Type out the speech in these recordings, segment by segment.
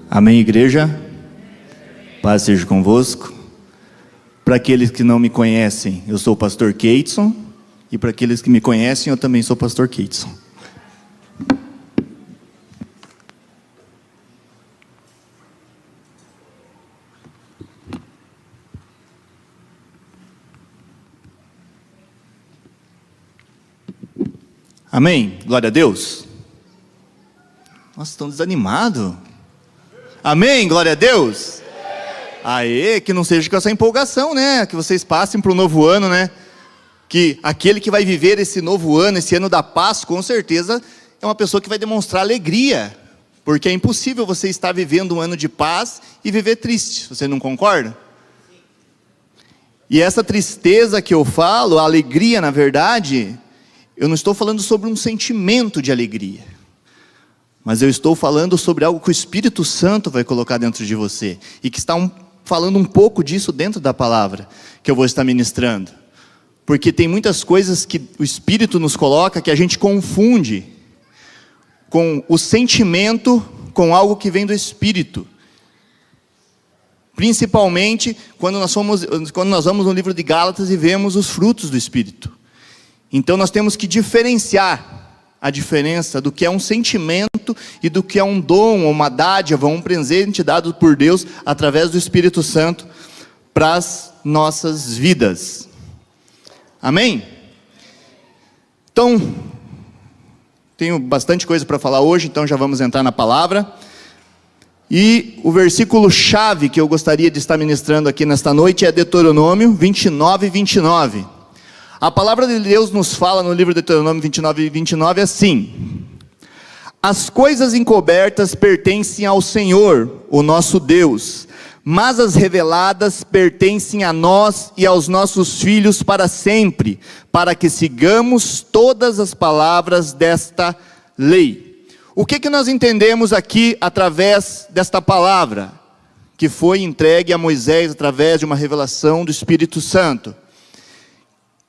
Amém, igreja? Paz seja convosco. Para aqueles que não me conhecem, eu sou o pastor Keidson. E para aqueles que me conhecem, eu também sou o pastor Keidson. Amém? Glória a Deus. Nossa, estão desanimados. Amém? Glória a Deus. Aê, que não seja com essa empolgação, né? Que vocês passem para o novo ano, né? Que aquele que vai viver esse novo ano, esse ano da paz, com certeza é uma pessoa que vai demonstrar alegria. Porque é impossível você estar vivendo um ano de paz e viver triste. Você não concorda? E essa tristeza que eu falo, a alegria, na verdade, eu não estou falando sobre um sentimento de alegria. Mas eu estou falando sobre algo que o Espírito Santo vai colocar dentro de você. E que está falando um pouco disso dentro da palavra que eu vou estar ministrando. Porque tem muitas coisas que o Espírito nos coloca que a gente confunde com o sentimento com algo que vem do Espírito. Principalmente quando nós vamos no livro de Gálatas e vemos os frutos do Espírito. Então nós temos que diferenciar a diferença do que é um sentimento e do que é um dom, uma dádiva, um presente dado por Deus através do Espírito Santo para as nossas vidas. Amém? Então, tenho bastante coisa para falar hoje, então já vamos entrar na palavra. E o versículo chave que eu gostaria de estar ministrando aqui nesta noite é Deuteronômio 29, 29. A palavra de Deus nos fala no livro de Deuteronômio 29, 29 assim: as coisas encobertas pertencem ao Senhor, o nosso Deus, mas as reveladas pertencem a nós e aos nossos filhos para sempre, para que sigamos todas as palavras desta lei. O que nós entendemos aqui através desta palavra, que foi entregue a Moisés através de uma revelação do Espírito Santo?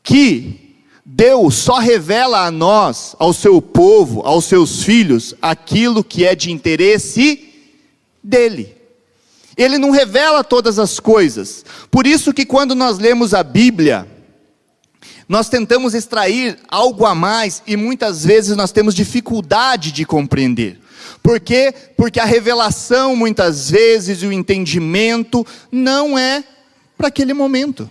Que Deus só revela a nós, ao seu povo, aos seus filhos, aquilo que é de interesse dele. Ele não revela todas as coisas. Por isso que quando nós lemos a Bíblia, nós tentamos extrair algo a mais e muitas vezes nós temos dificuldade de compreender. Por quê? Porque a revelação muitas vezes e o entendimento não é para aquele momento.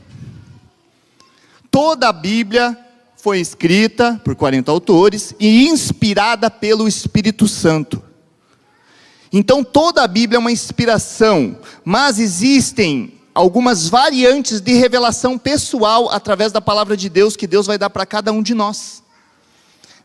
Toda a Bíblia foi escrita por 40 autores e inspirada pelo Espírito Santo. Então toda a Bíblia é uma inspiração, mas existem algumas variantes de revelação pessoal através da palavra de Deus que Deus vai dar para cada um de nós.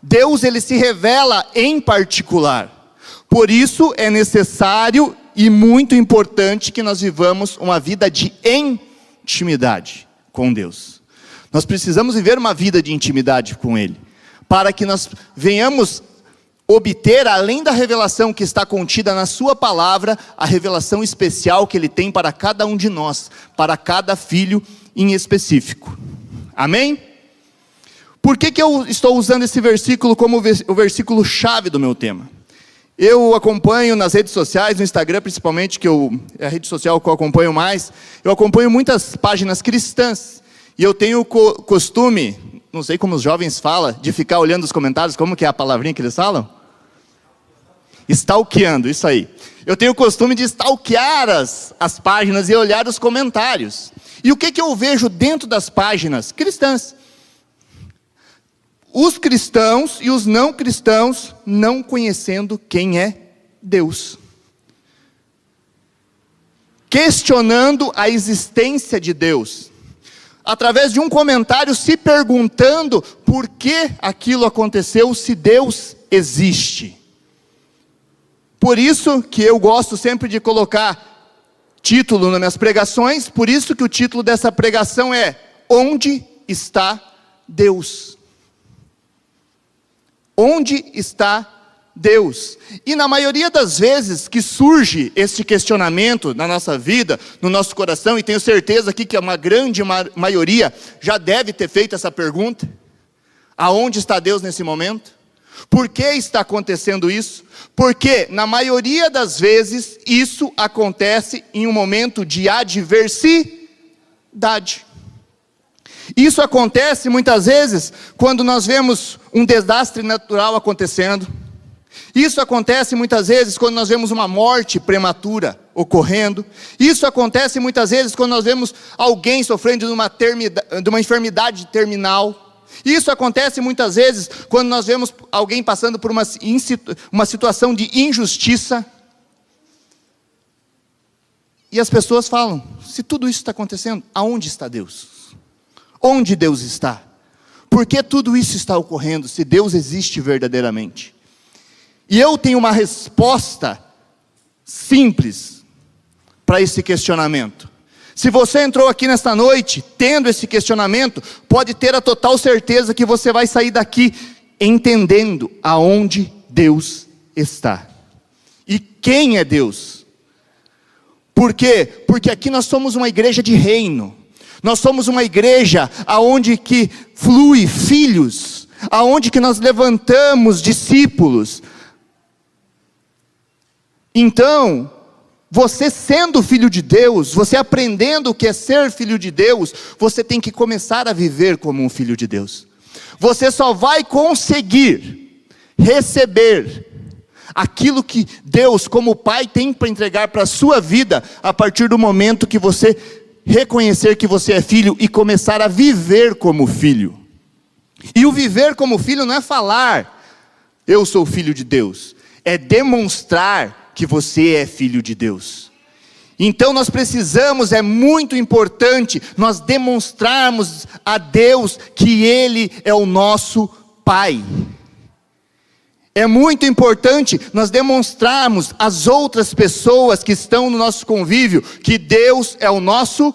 Deus, ele se revela em particular. Por isso é necessário e muito importante que nós vivamos uma vida de intimidade com Deus. Nós precisamos viver uma vida de intimidade com Ele, para que nós venhamos obter, além da revelação que está contida na sua palavra, a revelação especial que Ele tem para cada um de nós, para cada filho em específico. Amém? Por que eu estou usando esse versículo como o versículo chave do meu tema? Eu acompanho nas redes sociais, no Instagram principalmente, que é a rede social que eu acompanho mais, eu acompanho muitas páginas cristãs. E eu tenho o costume, não sei como os jovens falam, de ficar olhando os comentários, como que é a palavrinha que eles falam? Stalkeando, isso aí. Eu tenho o costume de stalkear as páginas e olhar os comentários. E o que eu vejo dentro das páginas cristãs? Os cristãos e os não cristãos não conhecendo quem é Deus. Questionando a existência de Deus. Através de um comentário se perguntando por que aquilo aconteceu, se Deus existe. Por isso que eu gosto sempre de colocar título nas minhas pregações, por isso que o título dessa pregação é: Onde está Deus? Onde está Deus? E na maioria das vezes que surge esse questionamento na nossa vida, no nosso coração, e tenho certeza aqui que uma grande maioria já deve ter feito essa pergunta: aonde está Deus nesse momento? Por que está acontecendo isso? Porque, na maioria das vezes, isso acontece em um momento de adversidade. Isso acontece muitas vezes quando nós vemos um desastre natural acontecendo. Isso acontece muitas vezes quando nós vemos uma morte prematura ocorrendo. Isso acontece muitas vezes quando nós vemos alguém sofrendo de uma enfermidade terminal. Isso acontece muitas vezes quando nós vemos alguém passando por uma situação de injustiça. E as pessoas falam: se tudo isso está acontecendo, aonde está Deus? Onde Deus está? Por que tudo isso está ocorrendo, se Deus existe verdadeiramente? E eu tenho uma resposta simples para esse questionamento. Se você entrou aqui nesta noite tendo esse questionamento, pode ter a total certeza que você vai sair daqui entendendo aonde Deus está. E quem é Deus? Por quê? Porque aqui nós somos uma igreja de reino. Nós somos uma igreja aonde que flui filhos, aonde que nós levantamos discípulos. Então, você sendo filho de Deus, você aprendendo o que é ser filho de Deus, você tem que começar a viver como um filho de Deus. Você só vai conseguir receber aquilo que Deus, como Pai, tem para entregar para a sua vida, a partir do momento que você reconhecer que você é filho e começar a viver como filho. E o viver como filho não é falar, eu sou filho de Deus, é demonstrar que você é filho de Deus. Então nós precisamos, é muito importante, nós demonstrarmos a Deus que Ele é o nosso Pai. É muito importante nós demonstrarmos às outras pessoas que estão no nosso convívio que Deus é o nosso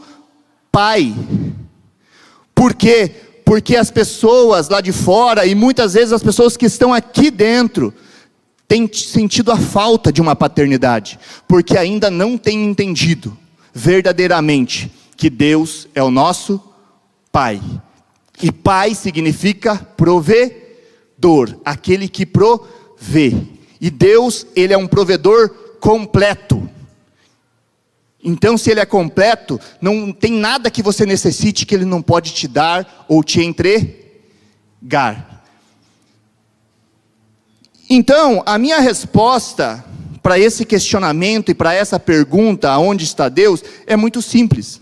Pai. Por quê? Porque as pessoas lá de fora, e muitas vezes as pessoas que estão aqui dentro, têm sentido a falta de uma paternidade, porque ainda não têm entendido verdadeiramente que Deus é o nosso Pai. E Pai significa provedor, aquele que provê. E Deus, Ele é um provedor completo. Então, se Ele é completo, não tem nada que você necessite que Ele não pode te dar ou te entregar. Então, a minha resposta para esse questionamento e para essa pergunta, aonde está Deus, é muito simples.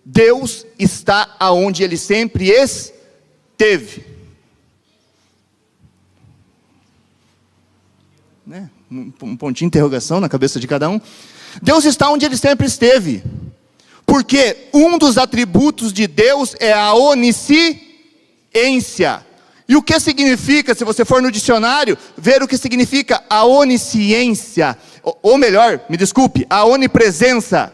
Deus está aonde Ele sempre esteve. Né? Um pontinho de interrogação na cabeça de cada um. Deus está onde Ele sempre esteve. Porque um dos atributos de Deus é a onisciência. E o que significa, se você for no dicionário, ver o que significa a onisciência, ou melhor, me desculpe, a onipresença.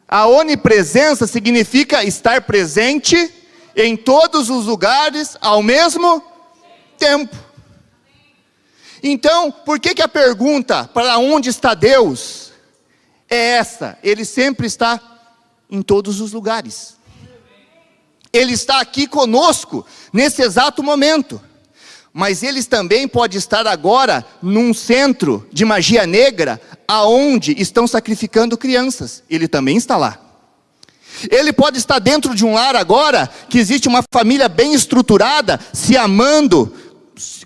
A onipresença significa estar presente em todos os lugares ao mesmo tempo. Então, por que a pergunta, para onde está Deus, é essa? Ele sempre está em todos os lugares. Ele está aqui conosco, nesse exato momento. Mas Ele também pode estar agora num centro de magia negra, aonde estão sacrificando crianças. Ele também está lá. Ele pode estar dentro de um lar agora, que existe uma família bem estruturada, se amando,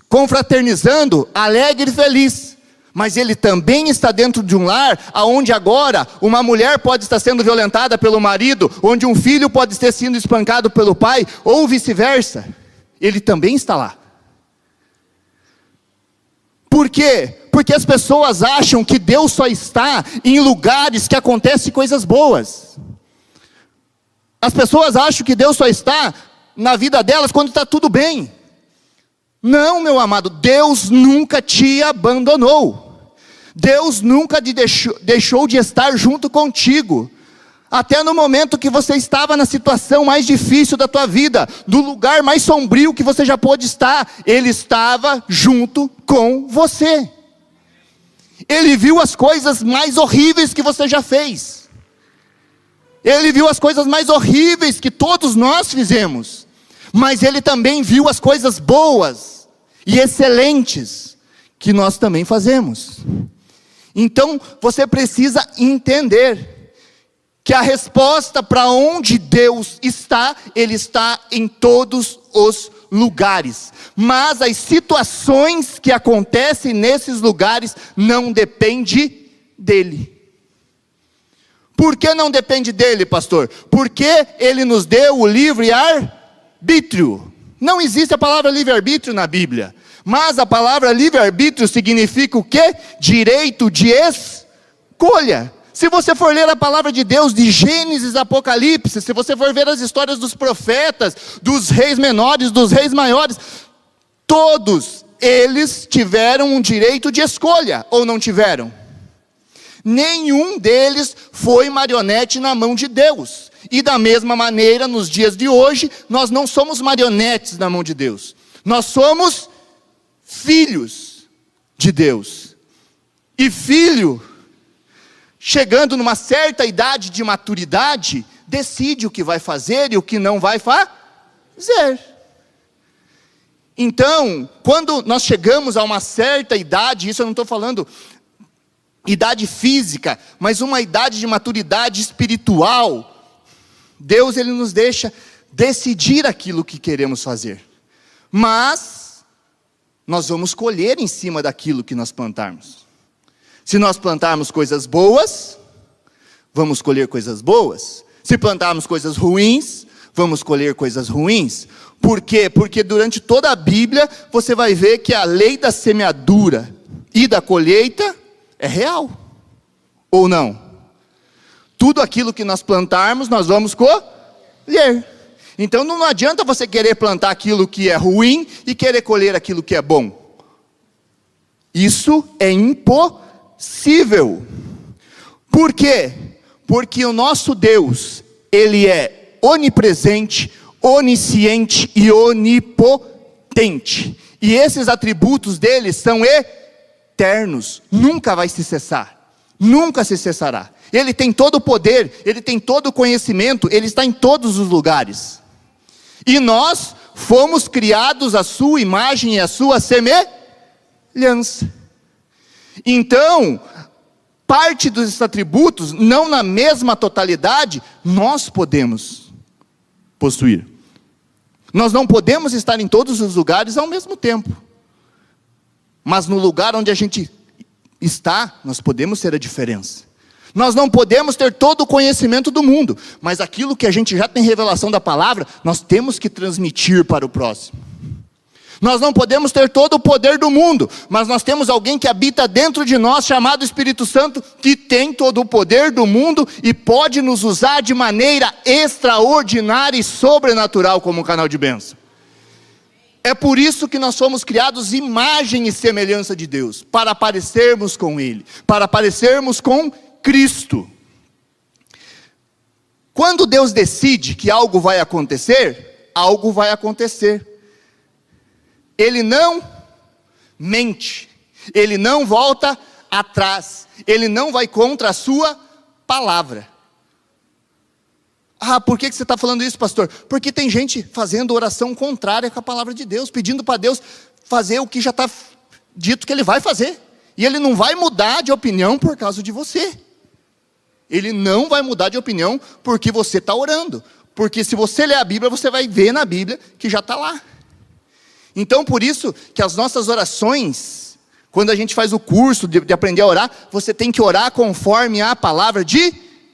confraternizando, alegre e feliz. Mas Ele também está dentro de um lar, onde agora uma mulher pode estar sendo violentada pelo marido, onde um filho pode ter sido espancado pelo pai, ou vice-versa. Ele também está lá. Por quê? Porque as pessoas acham que Deus só está em lugares que acontecem coisas boas. As pessoas acham que Deus só está na vida delas quando está tudo bem. Não, meu amado, Deus nunca te abandonou. Deus nunca te deixou de estar junto contigo. Até no momento que você estava na situação mais difícil da tua vida, do lugar mais sombrio que você já pôde estar, Ele estava junto com você. Ele viu as coisas mais horríveis que você já fez. Ele viu as coisas mais horríveis que todos nós fizemos. Mas Ele também viu as coisas boas. e excelentes que nós também fazemos. Então, você precisa entender que a resposta para onde Deus está, Ele está em todos os lugares. Mas as situações que acontecem nesses lugares não dependem dEle. Por que não depende dEle, pastor? Porque Ele nos deu o livre-arbítrio. Não existe a palavra livre-arbítrio na Bíblia. Mas a palavra livre-arbítrio significa o quê? Direito de escolha. Se você for ler a palavra de Deus de Gênesis, Apocalipse, se você for ver as histórias dos profetas, dos reis menores, dos reis maiores, todos eles tiveram um direito de escolha, ou não tiveram? Nenhum deles foi marionete na mão de Deus. E da mesma maneira, nos dias de hoje, nós não somos marionetes na mão de Deus. Nós somos filhos de Deus. E filho, chegando numa certa idade de maturidade, decide o que vai fazer e o que não vai fazer. Então, quando nós chegamos a uma certa idade, isso eu não estou falando idade física, mas uma idade de maturidade espiritual, Deus Ele nos deixa decidir aquilo que queremos fazer. Mas nós vamos colher em cima daquilo que nós plantarmos. Se nós plantarmos coisas boas, vamos colher coisas boas. Se plantarmos coisas ruins, vamos colher coisas ruins. Por quê? Porque durante toda a Bíblia, você vai ver que a lei da semeadura e da colheita é real. Ou não? Tudo aquilo que nós plantarmos, nós vamos colher. Então não adianta você querer plantar aquilo que é ruim e querer colher aquilo que é bom. Isso é impossível. Por quê? Porque o nosso Deus, Ele é onipresente, onisciente e onipotente. E esses atributos dele são eternos, nunca vai se cessar, nunca se cessará. Ele tem todo o poder, Ele tem todo o conhecimento, Ele está em todos os lugares. E nós fomos criados à sua imagem e à sua semelhança. Então, parte dos atributos, não na mesma totalidade, nós podemos possuir. Nós não podemos estar em todos os lugares ao mesmo tempo. Mas no lugar onde a gente está, nós podemos ser a diferença. Nós não podemos ter todo o conhecimento do mundo, mas aquilo que a gente já tem revelação da palavra, nós temos que transmitir para o próximo. Nós não podemos ter todo o poder do mundo, mas nós temos alguém que habita dentro de nós, chamado Espírito Santo, que tem todo o poder do mundo e pode nos usar de maneira extraordinária e sobrenatural como um canal de bênção. É por isso que nós somos criados imagem e semelhança de Deus, para parecermos com Ele, para parecermos com Cristo. Quando Deus decide que algo vai acontecer, algo vai acontecer. Ele não mente, Ele não volta atrás, Ele não vai contra a sua palavra. Ah, por que você está falando isso, pastor? Porque tem gente fazendo oração contrária com a palavra de Deus, pedindo para Deus fazer o que já está dito que Ele vai fazer. E Ele não vai mudar de opinião por causa de você. Ele não vai mudar de opinião porque você está orando. Porque se você ler a Bíblia, você vai ver na Bíblia que já está lá. Então, por isso que as nossas orações, quando a gente faz o curso de aprender a orar, você tem que orar conforme a palavra de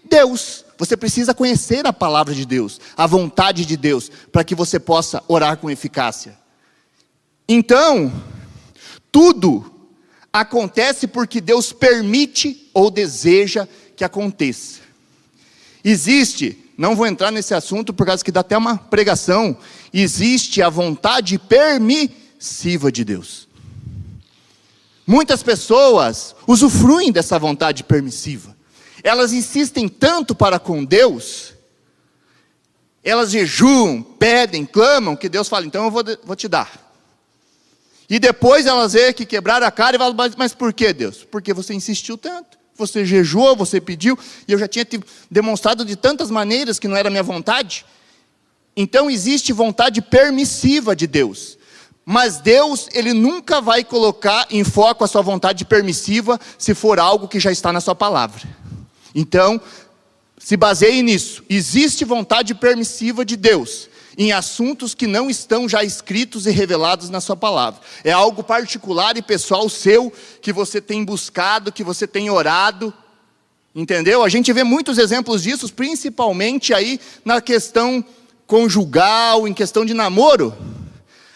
Deus. Você precisa conhecer a palavra de Deus, a vontade de Deus, para que você possa orar com eficácia. Então, tudo acontece porque Deus permite ou deseja que aconteça. Existe, não vou entrar nesse assunto por causa que dá até uma pregação, existe a vontade permissiva de Deus. Muitas pessoas usufruem dessa vontade permissiva. Elas insistem tanto para com Deus, elas jejuam, pedem, clamam, que Deus fala, então eu vou te dar. E depois elas veem que quebraram a cara e falam, mas por que, Deus? Porque você insistiu tanto, você jejuou, você pediu, e eu já tinha te demonstrado de tantas maneiras que não era minha vontade. Então existe vontade permissiva de Deus. Mas Deus, Ele nunca vai colocar em foco a sua vontade permissiva, se for algo que já está na sua palavra. Então, se baseie nisso. Existe vontade permissiva de Deus em assuntos que não estão já escritos e revelados na sua palavra. É algo particular e pessoal seu, que você tem buscado, que você tem orado. Entendeu? A gente vê muitos exemplos disso, principalmente aí na questão conjugal, em questão de namoro.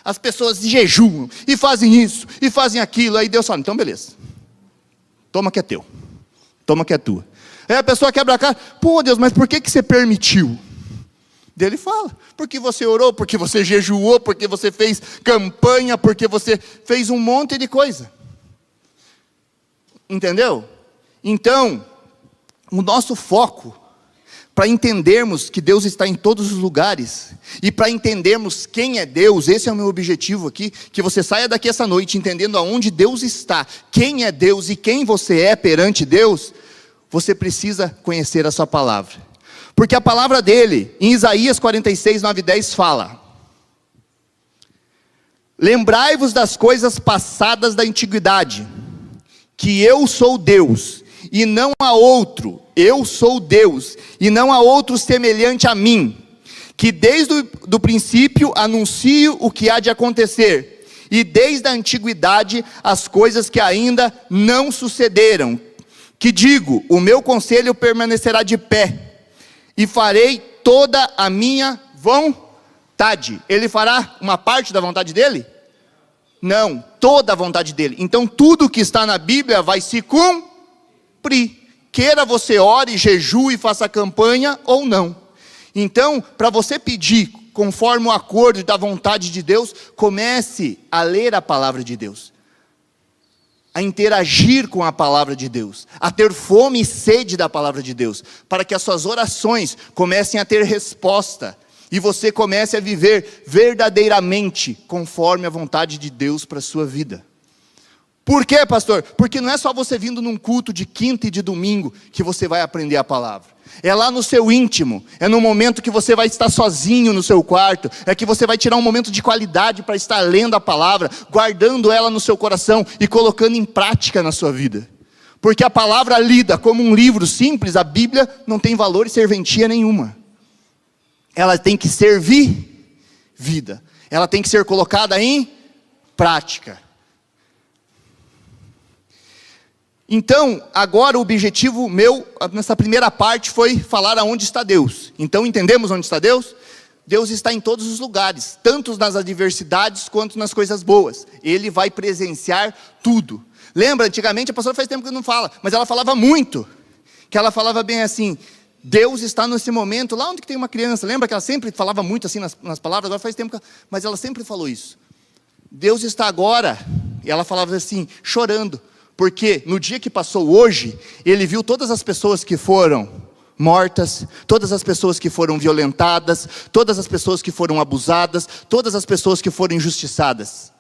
As pessoas jejuam, e fazem isso, e fazem aquilo. Aí Deus fala, então beleza. Toma que é teu. Toma que é tua. Aí a pessoa quebra a cara. Pô Deus, mas por que você permitiu? Daí Ele fala, porque você orou, porque você jejuou, porque você fez campanha, porque você fez um monte de coisa. Entendeu? Então, o nosso foco, para entendermos que Deus está em todos os lugares, e para entendermos quem é Deus, esse é o meu objetivo aqui, que você saia daqui essa noite entendendo aonde Deus está, quem é Deus e quem você é perante Deus. Você precisa conhecer a sua palavra, porque a palavra dele, em Isaías 46, 9 e 10 fala: lembrai-vos das coisas passadas da antiguidade, que eu sou Deus, e não há outro. Eu sou Deus, e não há outro semelhante a mim, que desde o princípio anuncio o que há de acontecer, e desde a antiguidade as coisas que ainda não sucederam, que digo, o meu conselho permanecerá de pé, e farei toda a minha vontade. Ele fará uma parte da vontade dele? Não, toda a vontade dele. Então tudo que está na Bíblia vai se cumprir. Queira você ore, jejue e faça campanha ou não. Então, para você pedir conforme o acordo da vontade de Deus, comece a ler a palavra de Deus, a interagir com a palavra de Deus, a ter fome e sede da palavra de Deus, para que as suas orações comecem a ter resposta, e você comece a viver verdadeiramente conforme a vontade de Deus para a sua vida. Por quê, pastor? Porque não é só você vindo num culto de quinta e de domingo que você vai aprender a palavra. É lá no seu íntimo, é no momento que você vai estar sozinho no seu quarto, é que você vai tirar um momento de qualidade para estar lendo a palavra, guardando ela no seu coração e colocando em prática na sua vida. Porque a palavra lida como um livro simples, a Bíblia não tem valor e serventia nenhuma. Ela tem que servir vida, ela tem que ser colocada em prática. Então, agora o objetivo meu, nessa primeira parte, foi falar aonde está Deus. Então, entendemos onde está Deus? Deus está em todos os lugares, tanto nas adversidades, quanto nas coisas boas. Ele vai presenciar tudo. Lembra, antigamente, a pastora faz tempo que não fala, mas ela falava muito, que ela falava bem assim, Deus está nesse momento, lá onde que tem uma criança, lembra que ela sempre falava muito assim nas palavras, agora faz tempo, mas ela sempre falou isso. Deus está agora, e ela falava assim, chorando, porque no dia que passou hoje, Ele viu todas as pessoas que foram mortas, todas as pessoas que foram violentadas, todas as pessoas que foram abusadas, todas as pessoas que foram injustiçadas.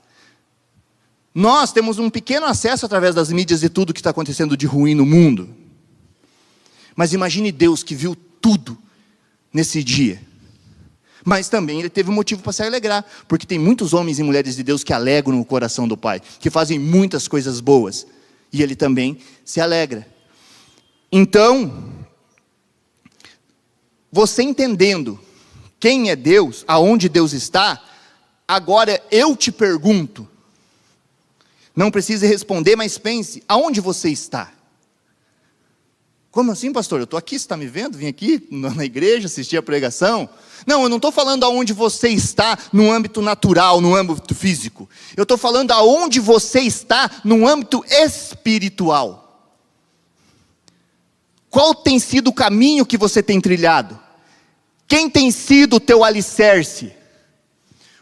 Nós temos um pequeno acesso através das mídias e tudo que está acontecendo de ruim no mundo. Mas imagine Deus que viu tudo nesse dia. Mas também Ele teve um motivo para se alegrar, porque tem muitos homens e mulheres de Deus que alegram o coração do Pai, que fazem muitas coisas boas. E Ele também se alegra. Então, você entendendo quem é Deus, aonde Deus está, agora eu te pergunto, não precise responder, mas pense, aonde você está? Como assim, pastor? Eu estou aqui, você está me vendo? Vim aqui na igreja, assistir a pregação. Não, eu não estou falando aonde você está no âmbito natural, no âmbito físico. Eu estou falando aonde você está no âmbito espiritual. Qual tem sido o caminho que você tem trilhado? Quem tem sido o teu alicerce?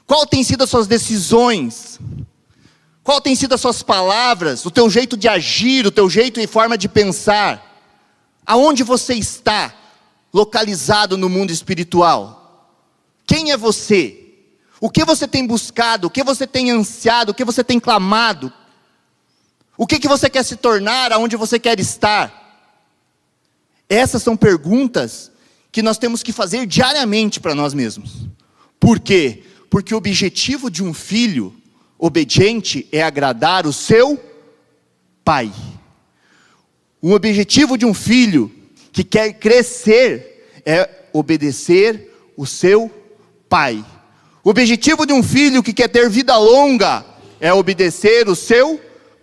Qual tem sido as suas decisões? Qual tem sido as suas palavras? O teu jeito de agir, o teu jeito e forma de pensar? Aonde você está localizado no mundo espiritual? Quem é você? O que você tem buscado? O que você tem ansiado? O que você tem clamado? O que você quer se tornar? Aonde você quer estar? Essas são perguntas que nós temos que fazer diariamente para nós mesmos. Por quê? Porque o objetivo de um filho, obediente é agradar o seu pai. O objetivo de um filho que quer crescer é obedecer o seu pai. O objetivo de um filho que quer ter vida longa é obedecer o seu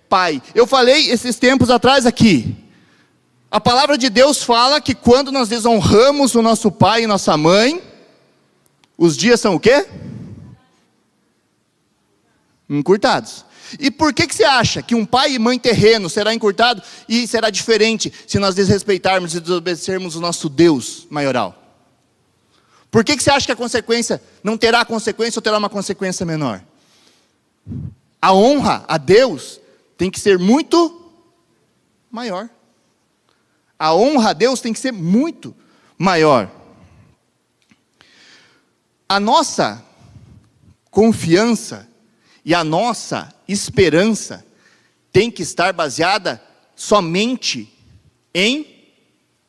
pai. Eu falei esses tempos atrás aqui. A palavra de Deus fala que quando nós desonramos o nosso pai e nossa mãe, os dias são o quê? Encurtados. E por que você acha que um pai e mãe terreno será encurtado e será diferente se nós desrespeitarmos e desobedecermos o nosso Deus maioral? Por que você acha que a consequência não terá consequência ou terá uma consequência menor? A honra a Deus tem que ser muito maior. A honra a Deus tem que ser muito maior. A nossa confiança e a nossa esperança tem que estar baseada somente em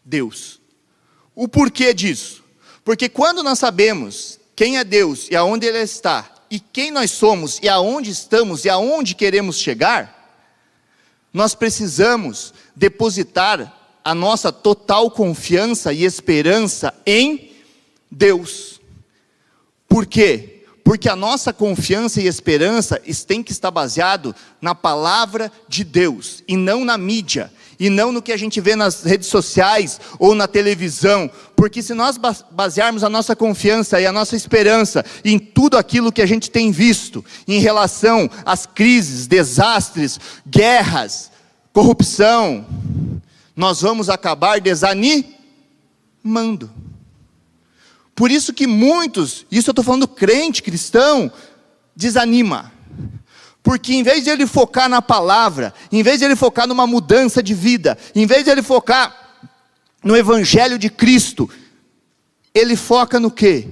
Deus. O porquê disso? Porque quando nós sabemos quem é Deus e aonde Ele está, e quem nós somos e aonde estamos e aonde queremos chegar, nós precisamos depositar a nossa total confiança e esperança em Deus. Por quê? Porque a nossa confiança e esperança tem que estar baseado na palavra de Deus, e não na mídia, e não no que a gente vê nas redes sociais ou na televisão. Porque se nós basearmos a nossa confiança e a nossa esperança em tudo aquilo que a gente tem visto, em relação às crises, desastres, guerras, corrupção, nós vamos acabar desanimando. Por isso que muitos, isso eu estou falando crente, cristão, desanima. Porque em vez de ele focar na palavra, em vez de ele focar numa mudança de vida, em vez de ele focar no evangelho de Cristo, ele foca no quê?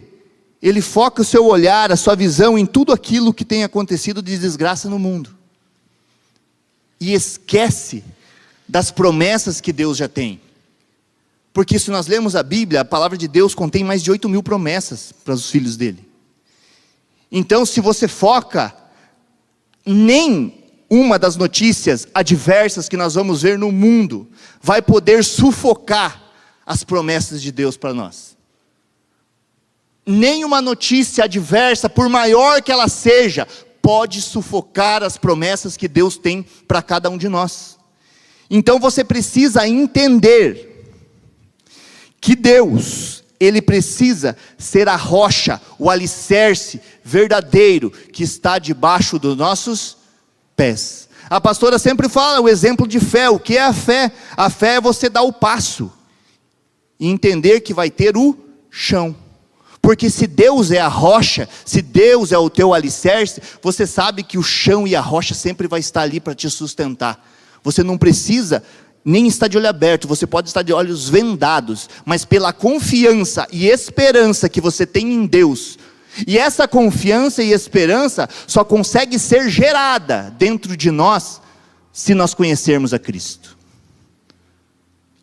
Ele foca o seu olhar, a sua visão em tudo aquilo que tem acontecido de desgraça no mundo. E esquece das promessas que Deus já tem. Porque se nós lemos a Bíblia, a palavra de Deus contém mais de 8.000 promessas para os filhos dele. Então, se você foca nem uma das notícias adversas que nós vamos ver no mundo vai poder sufocar as promessas de Deus para nós. Nenhuma notícia adversa, por maior que ela seja, pode sufocar as promessas que Deus tem para cada um de nós. Então você precisa entender que Deus, Ele precisa ser a rocha, o alicerce verdadeiro que está debaixo dos nossos pés. A pastora sempre fala o exemplo de fé. O que é a fé? A fé é você dar o passo e entender que vai ter o chão. Porque se Deus é a rocha, se Deus é o teu alicerce, você sabe que o chão e a rocha sempre vai estar ali para te sustentar. Você não precisa nem estar de olho aberto, você pode estar de olhos vendados, mas pela confiança e esperança que você tem em Deus, e essa confiança e esperança só consegue ser gerada dentro de nós, se nós conhecermos a Cristo.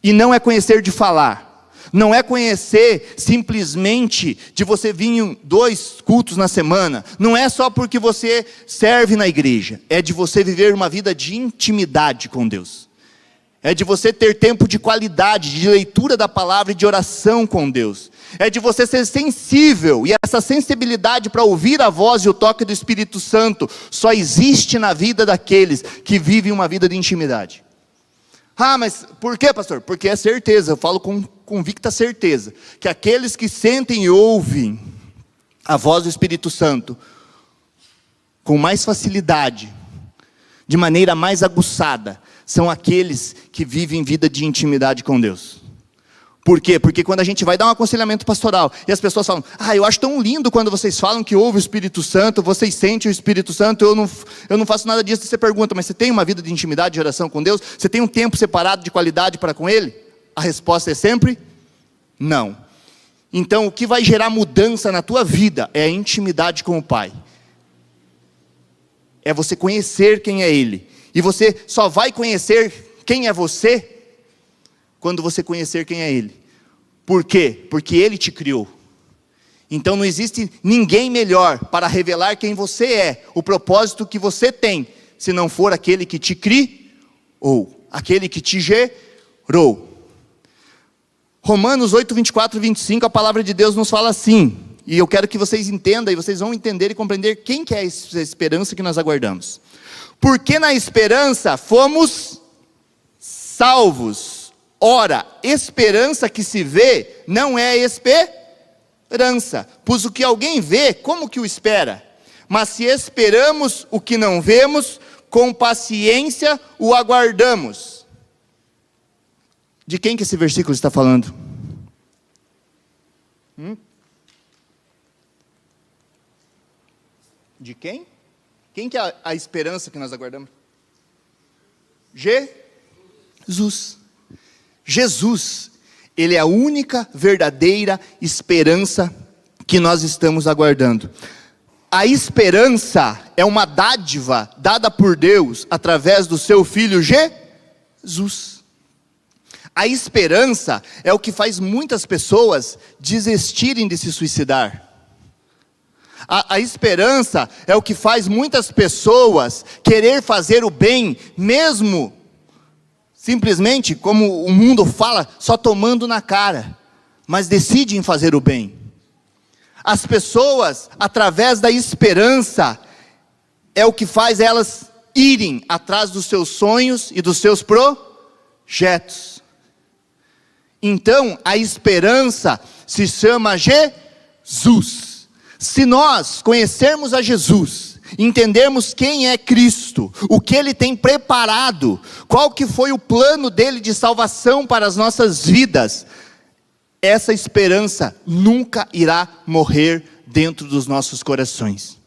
E não é conhecer de falar, não é conhecer simplesmente de você vir em 2 cultos na semana, não é só porque você serve na igreja, é de você viver uma vida de intimidade com Deus. É de você ter tempo de qualidade, de leitura da palavra e de oração com Deus. É de você ser sensível, e essa sensibilidade para ouvir a voz e o toque do Espírito Santo só existe na vida daqueles que vivem uma vida de intimidade. Ah, mas por quê, pastor? Porque é certeza, eu falo com convicta certeza, que aqueles que sentem e ouvem a voz do Espírito Santo com mais facilidade, de maneira mais aguçada, são aqueles que vivem vida de intimidade com Deus. Por quê? Porque quando a gente vai dar um aconselhamento pastoral, e as pessoas falam, eu acho tão lindo quando vocês falam que ouve o Espírito Santo, vocês sentem o Espírito Santo, eu não faço nada disso. Você pergunta, mas você tem uma vida de intimidade, de oração com Deus? Você tem um tempo separado de qualidade para com Ele? A resposta é sempre, não. Então o que vai gerar mudança na tua vida é a intimidade com o Pai. É você conhecer quem é Ele. E você só vai conhecer quem é você quando você conhecer quem é Ele. Por quê? Porque Ele te criou. Então não existe ninguém melhor para revelar quem você é, o propósito que você tem, se não for aquele que te criou, aquele que te gerou. Romanos 8, 24 e 25, a palavra de Deus nos fala assim, e eu quero que vocês entendam, e vocês vão entender e compreender quem que é essa esperança que nós aguardamos. Porque na esperança fomos salvos. Ora, esperança que se vê não é esperança, pois o que alguém vê, como que o espera? Mas se esperamos o que não vemos, com paciência o aguardamos. De quem que esse versículo está falando? De quem? Quem que é a esperança que nós aguardamos? Jesus. Jesus, Ele é a única verdadeira esperança que nós estamos aguardando. A esperança é uma dádiva dada por Deus através do seu Filho Jesus. A esperança é o que faz muitas pessoas desistirem de se suicidar. A esperança é o que faz muitas pessoas querer fazer o bem, mesmo simplesmente, como o mundo fala, só tomando na cara, mas decidem fazer o bem. As pessoas, através da esperança, é o que faz elas irem atrás dos seus sonhos e dos seus projetos. Então, a esperança se chama Jesus. Se nós conhecermos a Jesus, entendermos quem é Cristo, o que Ele tem preparado, qual que foi o plano dEle de salvação para as nossas vidas, essa esperança nunca irá morrer dentro dos nossos corações.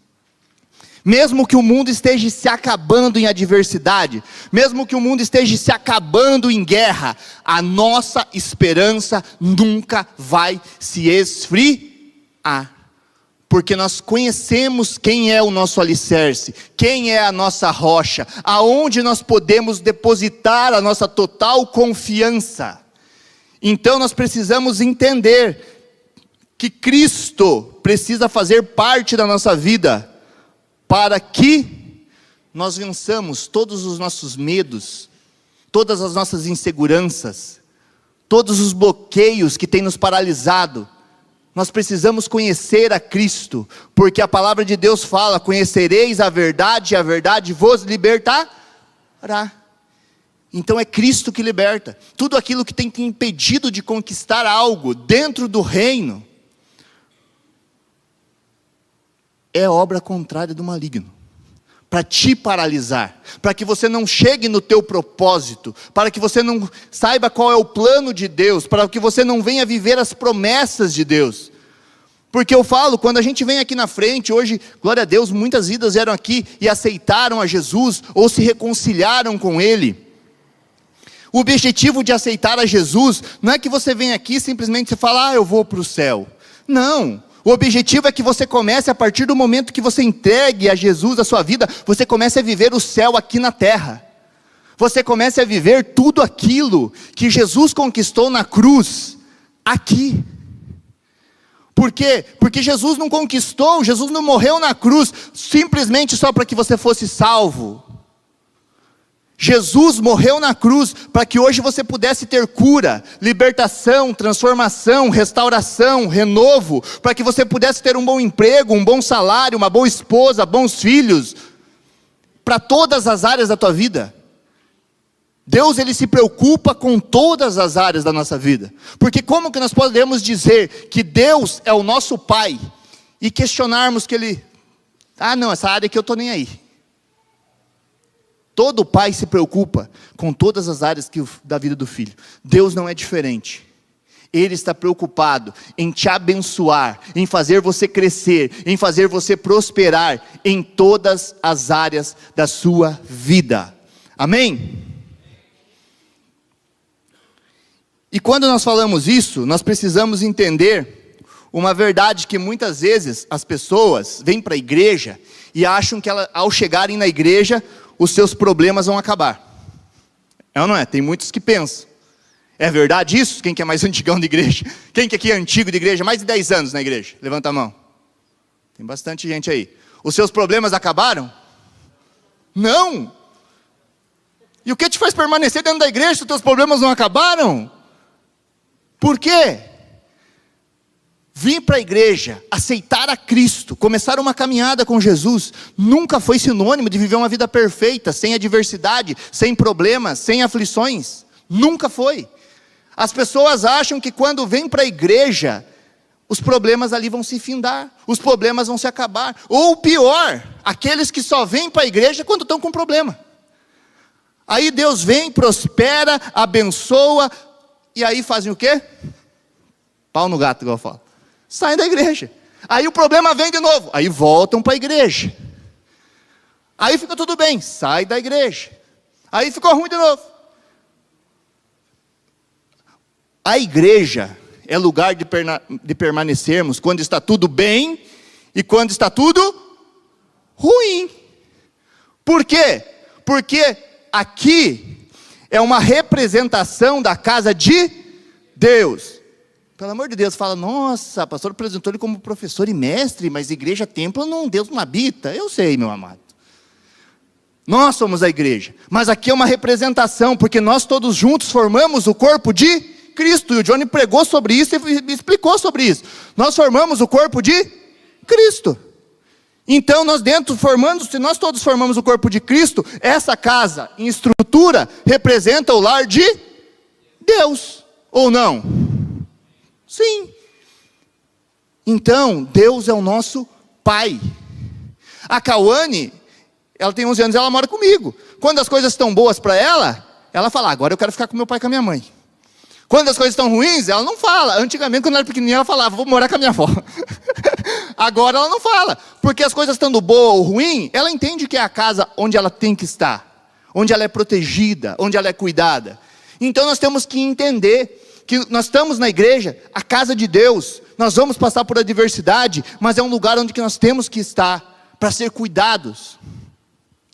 Mesmo que o mundo esteja se acabando em adversidade, mesmo que o mundo esteja se acabando em guerra, a nossa esperança nunca vai se esfriar. Porque nós conhecemos quem é o nosso alicerce, quem é a nossa rocha, aonde nós podemos depositar a nossa total confiança. Então nós precisamos entender que Cristo precisa fazer parte da nossa vida, para que nós vençamos todos os nossos medos, todas as nossas inseguranças, todos os bloqueios que têm nos paralisado. Nós precisamos conhecer a Cristo, porque a palavra de Deus fala: conhecereis a verdade e a verdade vos libertará. Então é Cristo que liberta. Tudo aquilo que tem te impedido de conquistar algo dentro do reino, é obra contrária do maligno, para te paralisar, para que você não chegue no teu propósito, para que você não saiba qual é o plano de Deus, para que você não venha viver as promessas de Deus. Porque eu falo, quando a gente vem aqui na frente, hoje, glória a Deus, muitas vidas vieram aqui e aceitaram a Jesus, ou se reconciliaram com Ele. O objetivo de aceitar a Jesus, não é que você venha aqui e simplesmente fala: eu vou para o céu. Não. O objetivo é que você comece, a partir do momento que você entregue a Jesus a sua vida, você comece a viver o céu aqui na terra. Você comece a viver tudo aquilo que Jesus conquistou na cruz, aqui. Por quê? Porque Jesus não conquistou, Jesus não morreu na cruz, simplesmente só para que você fosse salvo. Jesus morreu na cruz para que hoje você pudesse ter cura, libertação, transformação, restauração, renovo, para que você pudesse ter um bom emprego, um bom salário, uma boa esposa, bons filhos, para todas as áreas da tua vida. Deus, Ele se preocupa com todas as áreas da nossa vida, porque como que nós podemos dizer que Deus é o nosso Pai, e questionarmos que Ele, não, essa área aqui eu estou nem aí. Todo pai se preocupa com todas as áreas da vida do filho. Deus não é diferente. Ele está preocupado em te abençoar, em fazer você crescer, em fazer você prosperar em todas as áreas da sua vida. Amém? E quando nós falamos isso, nós precisamos entender uma verdade que muitas vezes as pessoas vêm para a igreja e acham que ao chegarem na igreja, os seus problemas vão acabar. É ou não é? Tem muitos que pensam. É verdade isso? Quem que é mais antigão de igreja? Quem que aqui é antigo de igreja? Mais de 10 anos na igreja? Levanta a mão. Tem bastante gente aí. Os seus problemas acabaram? Não! E o que te faz permanecer dentro da igreja se os teus problemas não acabaram? Por quê? Vir para a igreja, aceitar a Cristo, começar uma caminhada com Jesus, nunca foi sinônimo de viver uma vida perfeita, sem adversidade, sem problemas, sem aflições. Nunca foi. As pessoas acham que quando vêm para a igreja, os problemas ali vão se findar, os problemas vão se acabar. Ou pior, aqueles que só vêm para a igreja quando estão com problema. Aí Deus vem, prospera, abençoa, e aí fazem o quê? Pau no gato, igual eu falo. Saem da igreja. Aí o problema vem de novo. Aí voltam para a igreja. Aí fica tudo bem. Sai da igreja. Aí ficou ruim de novo. A igreja é lugar de permanecermos quando está tudo bem e quando está tudo ruim. Por quê? Porque aqui é uma representação da casa de Deus. Pelo amor de Deus, fala, nossa, o pastor apresentou ele como professor e mestre, mas igreja, templo, não, Deus não habita. Eu sei, meu amado. Nós somos a igreja, mas aqui é uma representação, porque nós todos juntos formamos o corpo de Cristo, e o Johnny pregou sobre isso e explicou sobre isso. Nós formamos o corpo de Cristo. Então nós dentro formando, se nós todos formamos o corpo de Cristo, essa casa em estrutura representa o lar de Deus, ou não? Sim. Então, Deus é o nosso Pai. A Cauane, ela tem 11 anos, ela mora comigo. Quando as coisas estão boas para ela, ela fala, agora eu quero ficar com meu pai e com a minha mãe. Quando as coisas estão ruins, ela não fala. Antigamente, quando ela era pequenininha, ela falava, vou morar com a minha avó. Agora ela não fala. Porque as coisas estando boa ou ruim, ela entende que é a casa onde ela tem que estar. Onde ela é protegida, onde ela é cuidada. Então nós temos que entender que nós estamos na igreja, a casa de Deus. Nós vamos passar por adversidade, mas é um lugar onde que nós temos que estar para ser cuidados.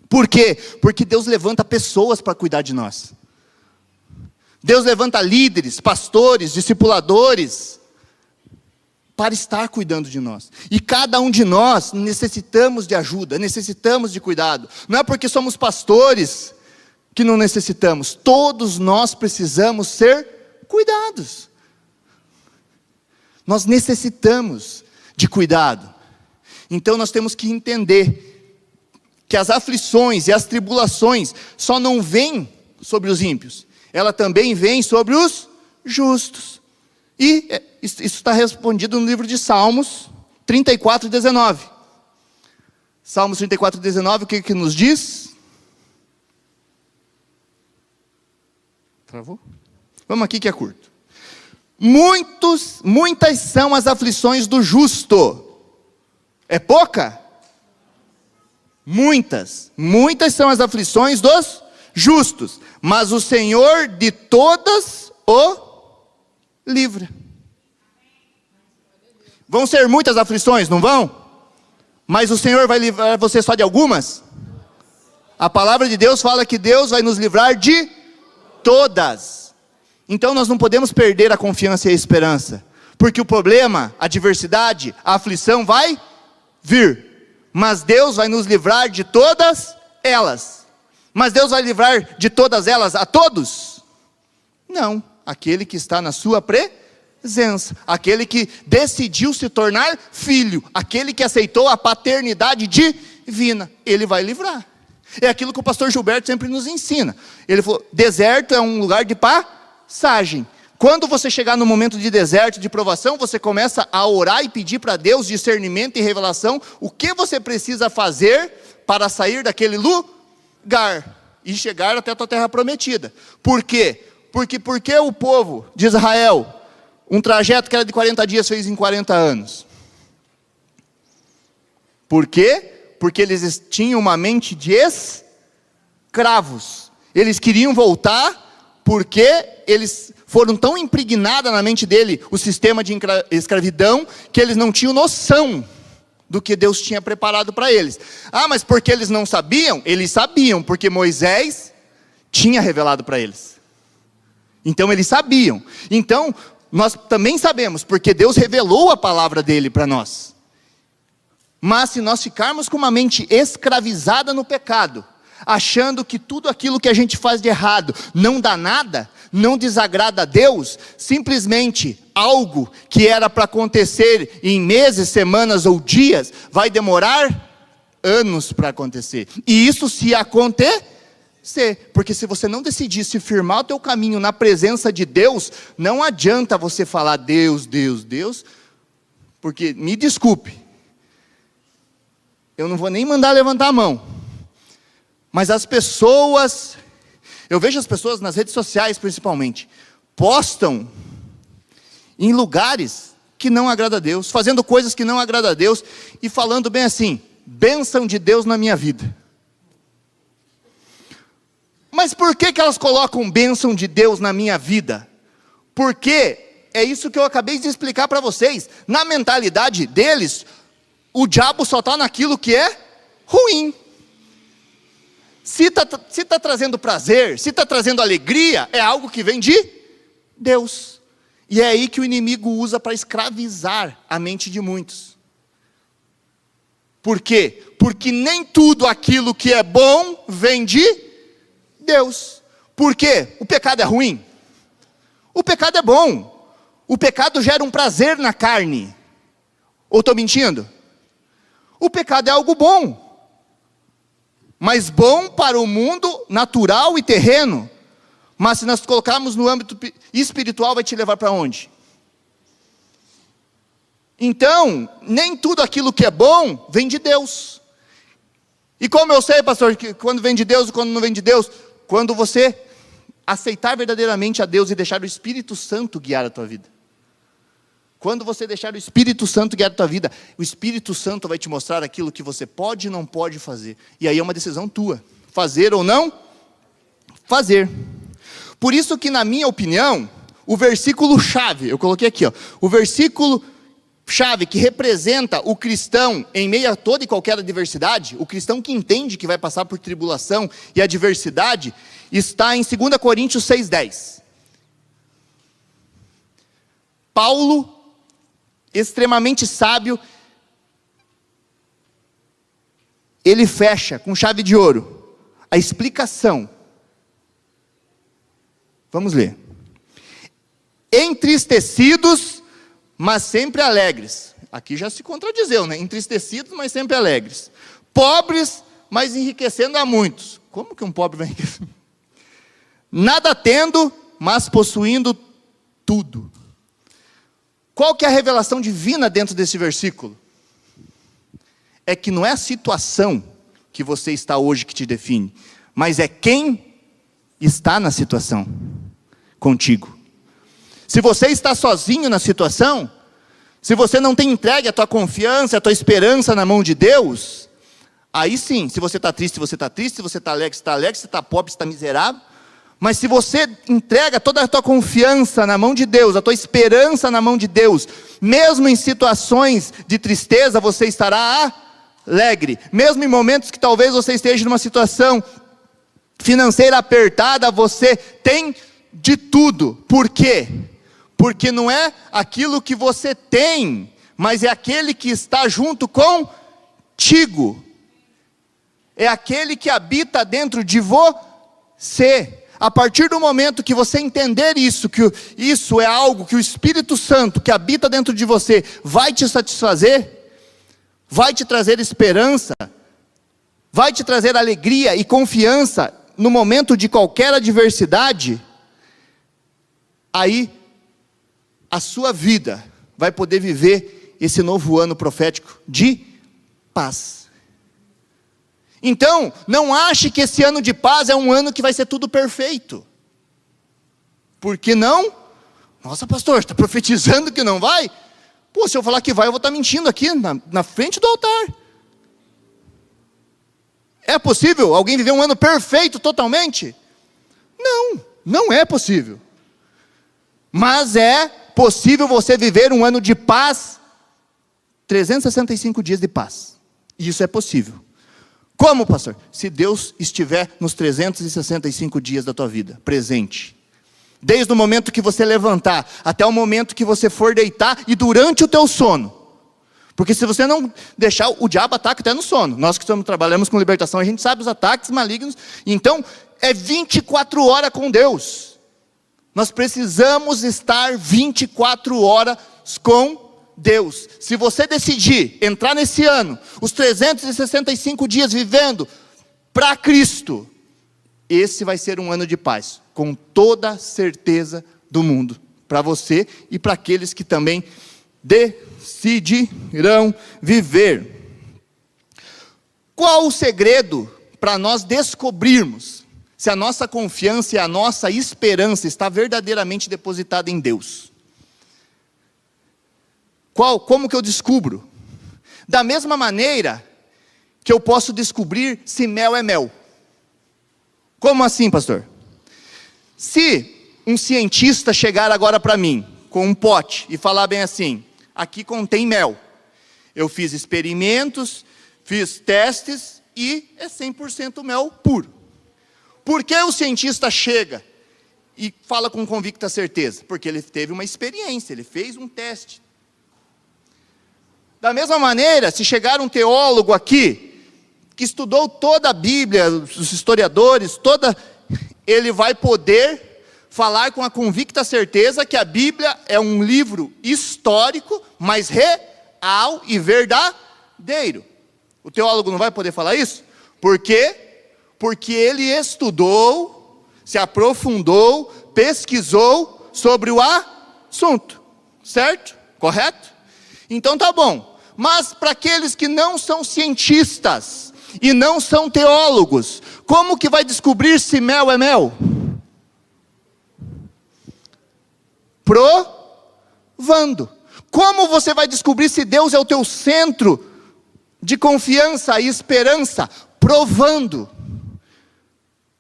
Por quê? Porque Deus levanta pessoas para cuidar de nós. Deus levanta líderes, pastores, discipuladores, para estar cuidando de nós. E cada um de nós necessitamos de ajuda, necessitamos de cuidado. Não é porque somos pastores que não necessitamos. Todos nós precisamos ser cuidados. Nós necessitamos de cuidado. Então nós temos que entender que as aflições e as tribulações só não vêm sobre os ímpios. Ela também vem sobre os justos. E isso está respondido no livro de Salmos 34, 19. Salmos 34, 19, o que nos diz? Travou? Vamos aqui que é curto. Muitas são as aflições do justo. É pouca? Muitas são as aflições dos justos, mas o Senhor de todas o livra. Vão ser muitas aflições, não vão? Mas o Senhor vai livrar você só de algumas? A palavra de Deus fala que Deus vai nos livrar de todas. Então nós não podemos perder a confiança e a esperança, porque o problema, a adversidade, a aflição vai vir, mas Deus vai nos livrar de todas elas. Mas Deus vai livrar de todas elas a todos? Não, aquele que está na sua presença, aquele que decidiu se tornar filho, aquele que aceitou a paternidade divina, ele vai livrar. É aquilo que o pastor Gilberto sempre nos ensina. Ele falou, deserto é um lugar de passagem. Quando você chegar no momento de deserto, de provação, você começa a orar e pedir para Deus discernimento e revelação, o que você precisa fazer para sair daquele lugar e chegar até a tua terra prometida. Por quê? Porque o povo de Israel, um trajeto que era de 40 dias, fez em 40 anos? Por quê? Porque eles tinham uma mente de escravos. Eles queriam voltar porque eles foram tão impregnados na mente dele o sistema de escravidão, que eles não tinham noção do que Deus tinha preparado para eles. Ah, mas porque eles não sabiam? Eles sabiam, porque Moisés tinha revelado para eles. Então eles sabiam. Então nós também sabemos, porque Deus revelou a palavra dele para nós. Mas se nós ficarmos com uma mente escravizada no pecado, achando que tudo aquilo que a gente faz de errado não dá nada, não desagrada a Deus, simplesmente algo que era para acontecer em meses, semanas ou dias, vai demorar anos para acontecer. E isso se acontecer, porque se você não decidir se firmar o teu caminho na presença de Deus, não adianta você falar Deus, Deus, Deus, porque, me desculpe, eu não vou nem mandar levantar a mão, mas as pessoas, eu vejo as pessoas nas redes sociais principalmente, postam em lugares que não agrada a Deus, fazendo coisas que não agrada a Deus, e falando bem assim, bênção de Deus na minha vida. Mas por que elas colocam bênção de Deus na minha vida? Porque é isso que eu acabei de explicar para vocês, na mentalidade deles, o diabo só está naquilo que é ruim. Se está trazendo prazer, se está trazendo alegria, é algo que vem de Deus. E é aí que o inimigo usa para escravizar a mente de muitos. Por quê? Porque nem tudo aquilo que é bom vem de Deus. Por quê? O pecado é ruim? O pecado é bom. O pecado gera um prazer na carne. Ou estou mentindo? O pecado é algo bom. Mas bom para o mundo natural e terreno. Mas se nós colocarmos no âmbito espiritual, vai te levar para onde? Então, nem tudo aquilo que é bom, vem de Deus. E como eu sei, pastor, que quando vem de Deus e quando não vem de Deus? Quando você aceitar verdadeiramente a Deus e deixar o Espírito Santo guiar a tua vida. Quando você deixar o Espírito Santo guiar a tua vida, o Espírito Santo vai te mostrar aquilo que você pode e não pode fazer. E aí é uma decisão tua, fazer ou não fazer. Por isso que, na minha opinião, o versículo chave, eu coloquei aqui, ó, o versículo chave que representa o cristão em meio a toda e qualquer adversidade, o cristão que entende que vai passar por tribulação e adversidade, está em 2 Coríntios 6,10. Paulo, extremamente sábio, ele fecha com chave de ouro a explicação. Vamos ler. Entristecidos, mas sempre alegres. Aqui já se contradizeu, né? Entristecidos, mas sempre alegres. Pobres, mas enriquecendo a muitos. Como que um pobre vai enriquecer? Nada tendo, mas possuindo tudo. Qual que é a revelação divina dentro desse versículo? É que não é a situação que você está hoje que te define, mas é quem está na situação contigo. Se você está sozinho na situação, se você não tem entregue a tua confiança, a tua esperança na mão de Deus, aí sim, se você está triste, você está triste, se você está alegre, você está alegre, se está pobre, você está miserável. Mas se você entrega toda a tua confiança na mão de Deus, a tua esperança na mão de Deus, mesmo em situações de tristeza, você estará alegre. Mesmo em momentos que talvez você esteja numa situação financeira apertada, você tem de tudo. Por quê? Porque não é aquilo que você tem, mas é aquele que está junto contigo. É aquele que habita dentro de você. A partir do momento que você entender isso, que isso é algo que o Espírito Santo que habita dentro de você vai te satisfazer, vai te trazer esperança, vai te trazer alegria e confiança no momento de qualquer adversidade, aí a sua vida vai poder viver esse novo ano profético de paz. Então, não ache que esse ano de paz é um ano que vai ser tudo perfeito. Por que não? Nossa, pastor, está profetizando que não vai? Pô, se eu falar que vai, eu vou estar mentindo aqui na frente do altar. É possível alguém viver um ano perfeito totalmente? Não, não é possível. Mas é possível você viver um ano de paz, 365 dias de paz. Isso é possível. Como, pastor? Se Deus estiver nos 365 dias da tua vida, presente. Desde o momento que você levantar, até o momento que você for deitar e durante o teu sono. Porque se você não deixar, o diabo ataca até no sono. Nós que trabalhamos com libertação, a gente sabe os ataques malignos. Então, é 24 horas com Deus. Nós precisamos estar 24 horas com Deus. Se você decidir entrar nesse ano, os 365 dias vivendo para Cristo, esse vai ser um ano de paz, com toda certeza do mundo, para você e para aqueles que também decidirão viver. Qual o segredo para nós descobrirmos se a nossa confiança e a nossa esperança está verdadeiramente depositada em Deus? Como que eu descubro? Da mesma maneira que eu posso descobrir se mel é mel. Como assim, pastor? Se um cientista chegar agora para mim, com um pote, e falar bem assim, aqui contém mel. Eu fiz experimentos, fiz testes, e é 100% mel puro. Por que o cientista chega e fala com convicta certeza? Porque ele teve uma experiência, ele fez um teste. Da mesma maneira, se chegar um teólogo aqui, que estudou toda a Bíblia, os historiadores, ele vai poder falar com a convicta certeza que a Bíblia é um livro histórico, mas real e verdadeiro. O teólogo não vai poder falar isso? Por quê? Porque ele estudou, se aprofundou, pesquisou sobre o assunto. Certo? Correto? Então tá bom. Mas para aqueles que não são cientistas e não são teólogos, como que vai descobrir se mel é mel? Provando. Como você vai descobrir se Deus é o teu centro de confiança e esperança? Provando.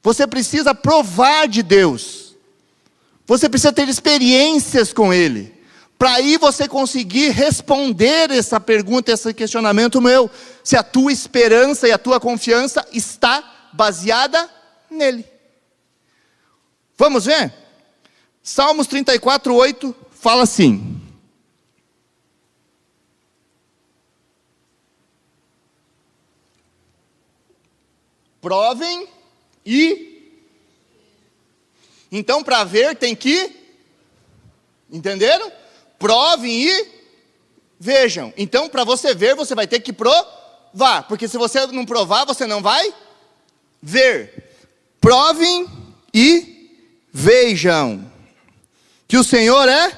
Você precisa provar de Deus. Você precisa ter experiências com Ele. Para aí você conseguir responder essa pergunta, esse questionamento meu. Se a tua esperança e a tua confiança está baseada nele. Vamos ver? Salmos 34:8 fala assim. Provem e... Então, para ver tem que... Entenderam? Provem e vejam. Então, para você ver, você vai ter que provar. Porque se você não provar, você não vai ver. Provem e vejam que o Senhor é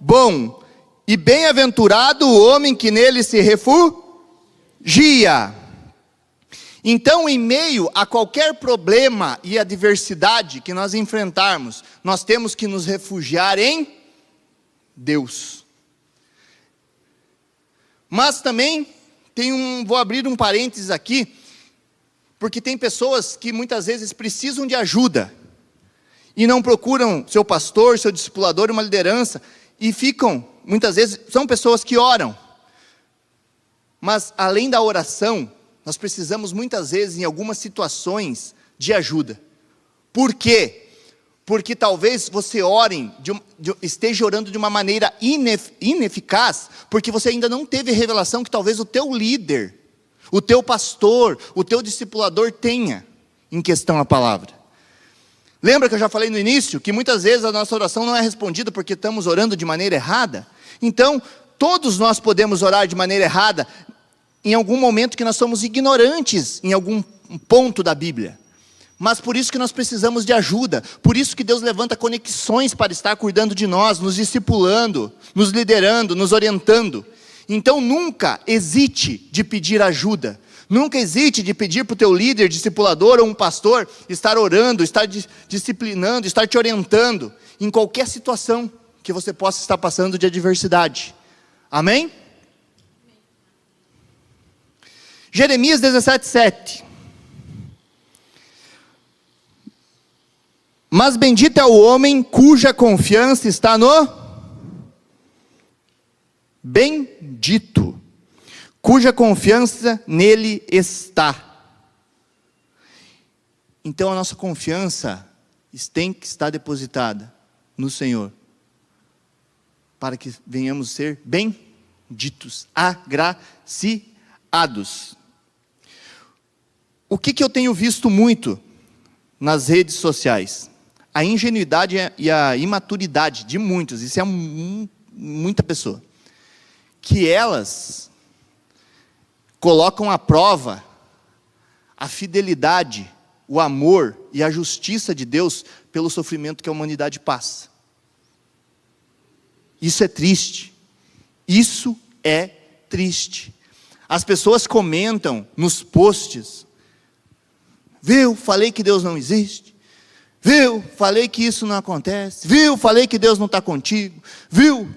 bom. E bem-aventurado o homem que nele se refugia. Então, em meio a qualquer problema e adversidade que nós enfrentarmos, nós temos que nos refugiar em Deus. Mas também vou abrir um parênteses aqui, porque tem pessoas que muitas vezes precisam de ajuda e não procuram seu pastor, seu discipulador, uma liderança, e ficam, muitas vezes, são pessoas que oram. Mas além da oração, nós precisamos muitas vezes, em algumas situações, de ajuda. Por quê? Porque talvez você esteja orando de uma maneira ineficaz, porque você ainda não teve revelação que talvez o teu líder, o teu pastor, o teu discipulador tenha em questão a palavra. Lembra que eu já falei no início, que muitas vezes a nossa oração não é respondida porque estamos orando de maneira errada? Então, todos nós podemos orar de maneira errada, em algum momento que nós somos ignorantes em algum ponto da Bíblia. Mas por isso que nós precisamos de ajuda. Por isso que Deus levanta conexões para estar cuidando de nós, nos discipulando, nos liderando, nos orientando. Então nunca hesite de pedir ajuda. Nunca hesite de pedir para o teu líder, discipulador ou um pastor estar orando, estar disciplinando, estar te orientando em qualquer situação que você possa estar passando de adversidade. Amém? Jeremias 17:7. Mas bendito é o homem cuja confiança está no... Bendito. Cuja confiança nele está. Então a nossa confiança tem que estar depositada no Senhor, para que venhamos ser benditos, agraciados. O que eu tenho visto muito nas redes sociais? A ingenuidade e a imaturidade de muitos, isso é muita pessoa, que elas colocam à prova a fidelidade, o amor e a justiça de Deus pelo sofrimento que a humanidade passa. Isso é triste. Isso é triste. As pessoas comentam nos posts: viu, falei que Deus não existe. Viu, falei que isso não acontece. Viu, falei que Deus não está contigo. Viu?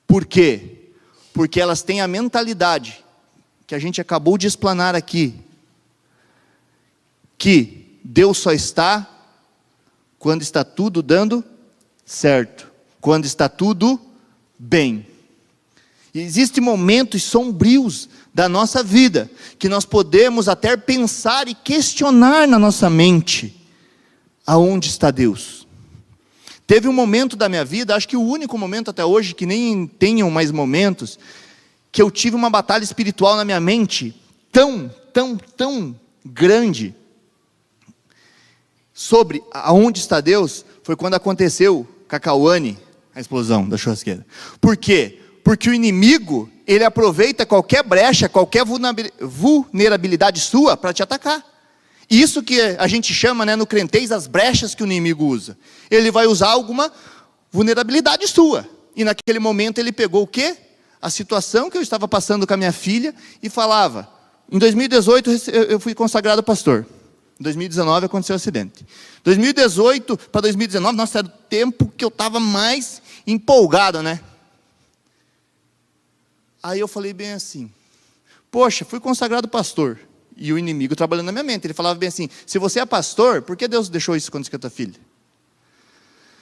Por quê? Porque elas têm a mentalidade que a gente acabou de explanar aqui, que Deus só está quando está tudo dando certo, quando está tudo bem. E existem momentos sombrios da nossa vida, que nós podemos até pensar e questionar na nossa mente: aonde está Deus? Teve um momento da minha vida, acho que o único momento até hoje, que nem tenham mais momentos, que eu tive uma batalha espiritual na minha mente, tão grande, sobre aonde está Deus, foi quando aconteceu com a Cauane, a explosão da churrasqueira. Por quê? Porque o inimigo, ele aproveita qualquer brecha, qualquer vulnerabilidade sua para te atacar. Isso que a gente chama, no crentez, as brechas que o inimigo usa. Ele vai usar alguma vulnerabilidade sua. E naquele momento ele pegou o quê? A situação que eu estava passando com a minha filha e falava: em 2018 eu fui consagrado pastor. Em 2019 aconteceu o acidente. 2018 para 2019, nossa, era o tempo que eu estava mais empolgado, né? Aí eu falei bem assim: poxa, fui consagrado pastor. E o inimigo trabalhando na minha mente. Ele falava bem assim: se você é pastor, por que Deus deixou isso acontecer com a tua filha?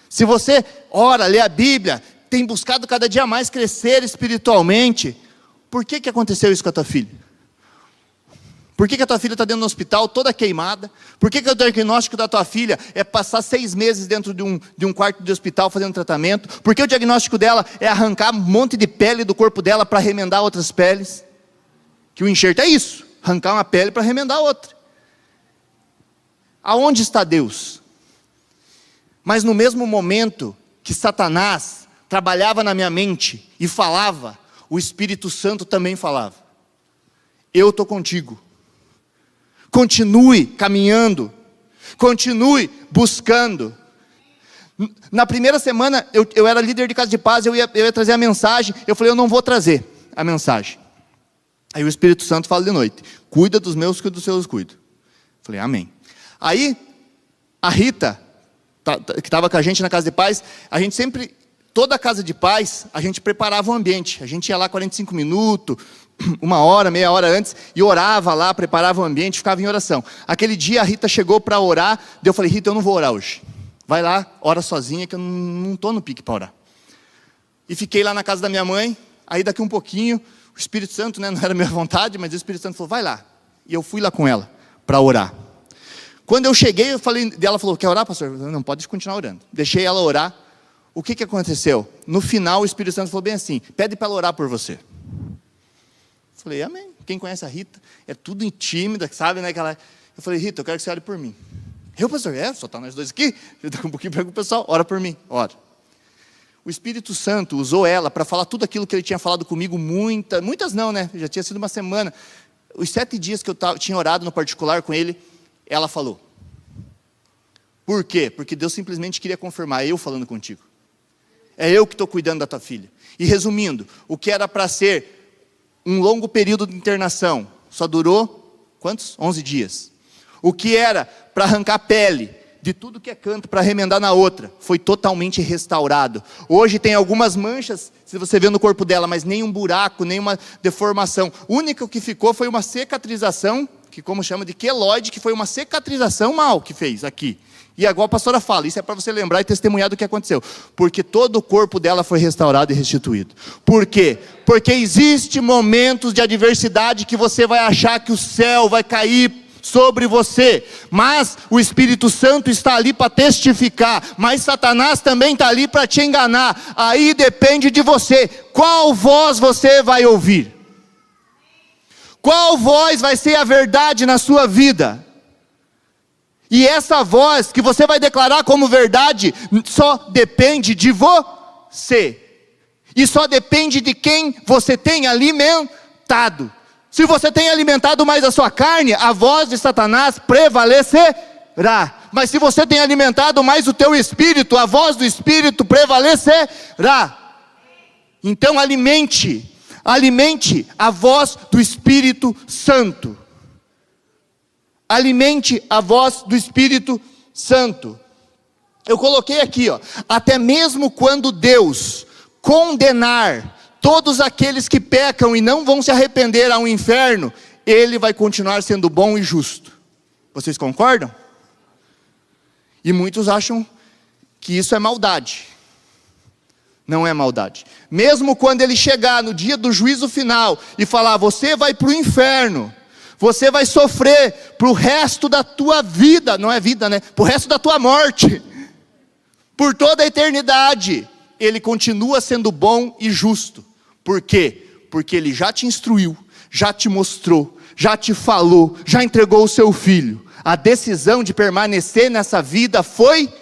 Se você ora, lê a Bíblia, tem buscado cada dia mais crescer espiritualmente, por que aconteceu isso com a tua filha? Por que a tua filha está dentro do hospital toda queimada? Por que o diagnóstico da tua filha é passar 6 meses dentro de um quarto de hospital fazendo tratamento? Por que o diagnóstico dela é arrancar um monte de pele do corpo dela para remendar outras peles? Que o enxerto é isso, arrancar uma pele para remendar outra. Aonde está Deus? Mas no mesmo momento que Satanás trabalhava na minha mente e falava, o Espírito Santo também falava: eu estou contigo. Continue caminhando, continue buscando. Na primeira semana, eu era líder de casa de paz, eu ia trazer a mensagem. Eu falei: eu não vou trazer a mensagem. Aí o Espírito Santo fala de noite: cuida dos meus, que dos seus cuido. Falei: amém. Aí a Rita, que estava com a gente na casa de paz, a gente sempre, toda a casa de paz, a gente preparava o ambiente. A gente ia lá 45 minutos, 1 hora, meia hora antes, e orava lá, preparava o ambiente, ficava em oração. Aquele dia a Rita chegou para orar, daí eu falei: Rita, eu não vou orar hoje. Vai lá, ora sozinha, que eu não estou no pique para orar. E fiquei lá na casa da minha mãe. Aí daqui um pouquinho, o Espírito Santo, não era minha vontade, mas o Espírito Santo falou: vai lá. E eu fui lá com ela, para orar. Quando eu cheguei, ela falou: quer orar, pastor? Eu falei: não, pode continuar orando. Deixei ela orar. O que aconteceu? No final, o Espírito Santo falou bem assim: pede para ela orar por você. Falei: amém. Quem conhece a Rita, é tudo tímida, sabe, né? Eu falei: Rita, eu quero que você ore por mim. Eu, pastor, só está nós dois aqui. Daqui um pouquinho pega o pessoal, ora por mim, ora. O Espírito Santo usou ela para falar tudo aquilo que ele tinha falado comigo, muitas não, né? Já tinha sido uma semana. Os 7 dias que eu tinha orado no particular com ele, ela falou. Por quê? Porque Deus simplesmente queria confirmar: eu falando contigo. É eu que estou cuidando da tua filha. E resumindo, o que era para ser um longo período de internação, só durou, quantos? 11 dias. O que era para arrancar pele de tudo que é canto para remendar na outra, foi totalmente restaurado. Hoje tem algumas manchas, se você vê no corpo dela, mas nenhum buraco, nenhuma deformação. O único que ficou foi uma cicatrização, que como chama de queloide, que foi uma cicatrização mal que fez aqui. E agora a pastora fala: isso é para você lembrar e testemunhar do que aconteceu. Porque todo o corpo dela foi restaurado e restituído. Por quê? Porque existem momentos de adversidade que você vai achar que o céu vai cair sobre você, mas o Espírito Santo está ali para testificar, mas Satanás também está ali para te enganar. Aí depende de você, qual voz você vai ouvir, qual voz vai ser a verdade na sua vida. E essa voz que você vai declarar como verdade, só depende de você. E só depende de quem você tem alimentado. Se você tem alimentado mais a sua carne, a voz de Satanás prevalecerá. Mas se você tem alimentado mais o teu espírito, a voz do Espírito prevalecerá. Então alimente a voz do Espírito Santo. Alimente a voz do Espírito Santo. Eu coloquei aqui, até mesmo quando Deus condenar todos aqueles que pecam e não vão se arrepender ao inferno, Ele vai continuar sendo bom e justo. Vocês concordam? E muitos acham que isso é maldade. Não é maldade. Mesmo quando Ele chegar no dia do juízo final e falar, você vai para o inferno, você vai sofrer para o resto da tua vida, não é vida, né? Para o resto da tua morte, por toda a eternidade, Ele continua sendo bom e justo. Por quê? Porque Ele já te instruiu, já te mostrou, já te falou, já entregou o seu Filho. A decisão de permanecer nessa vida foi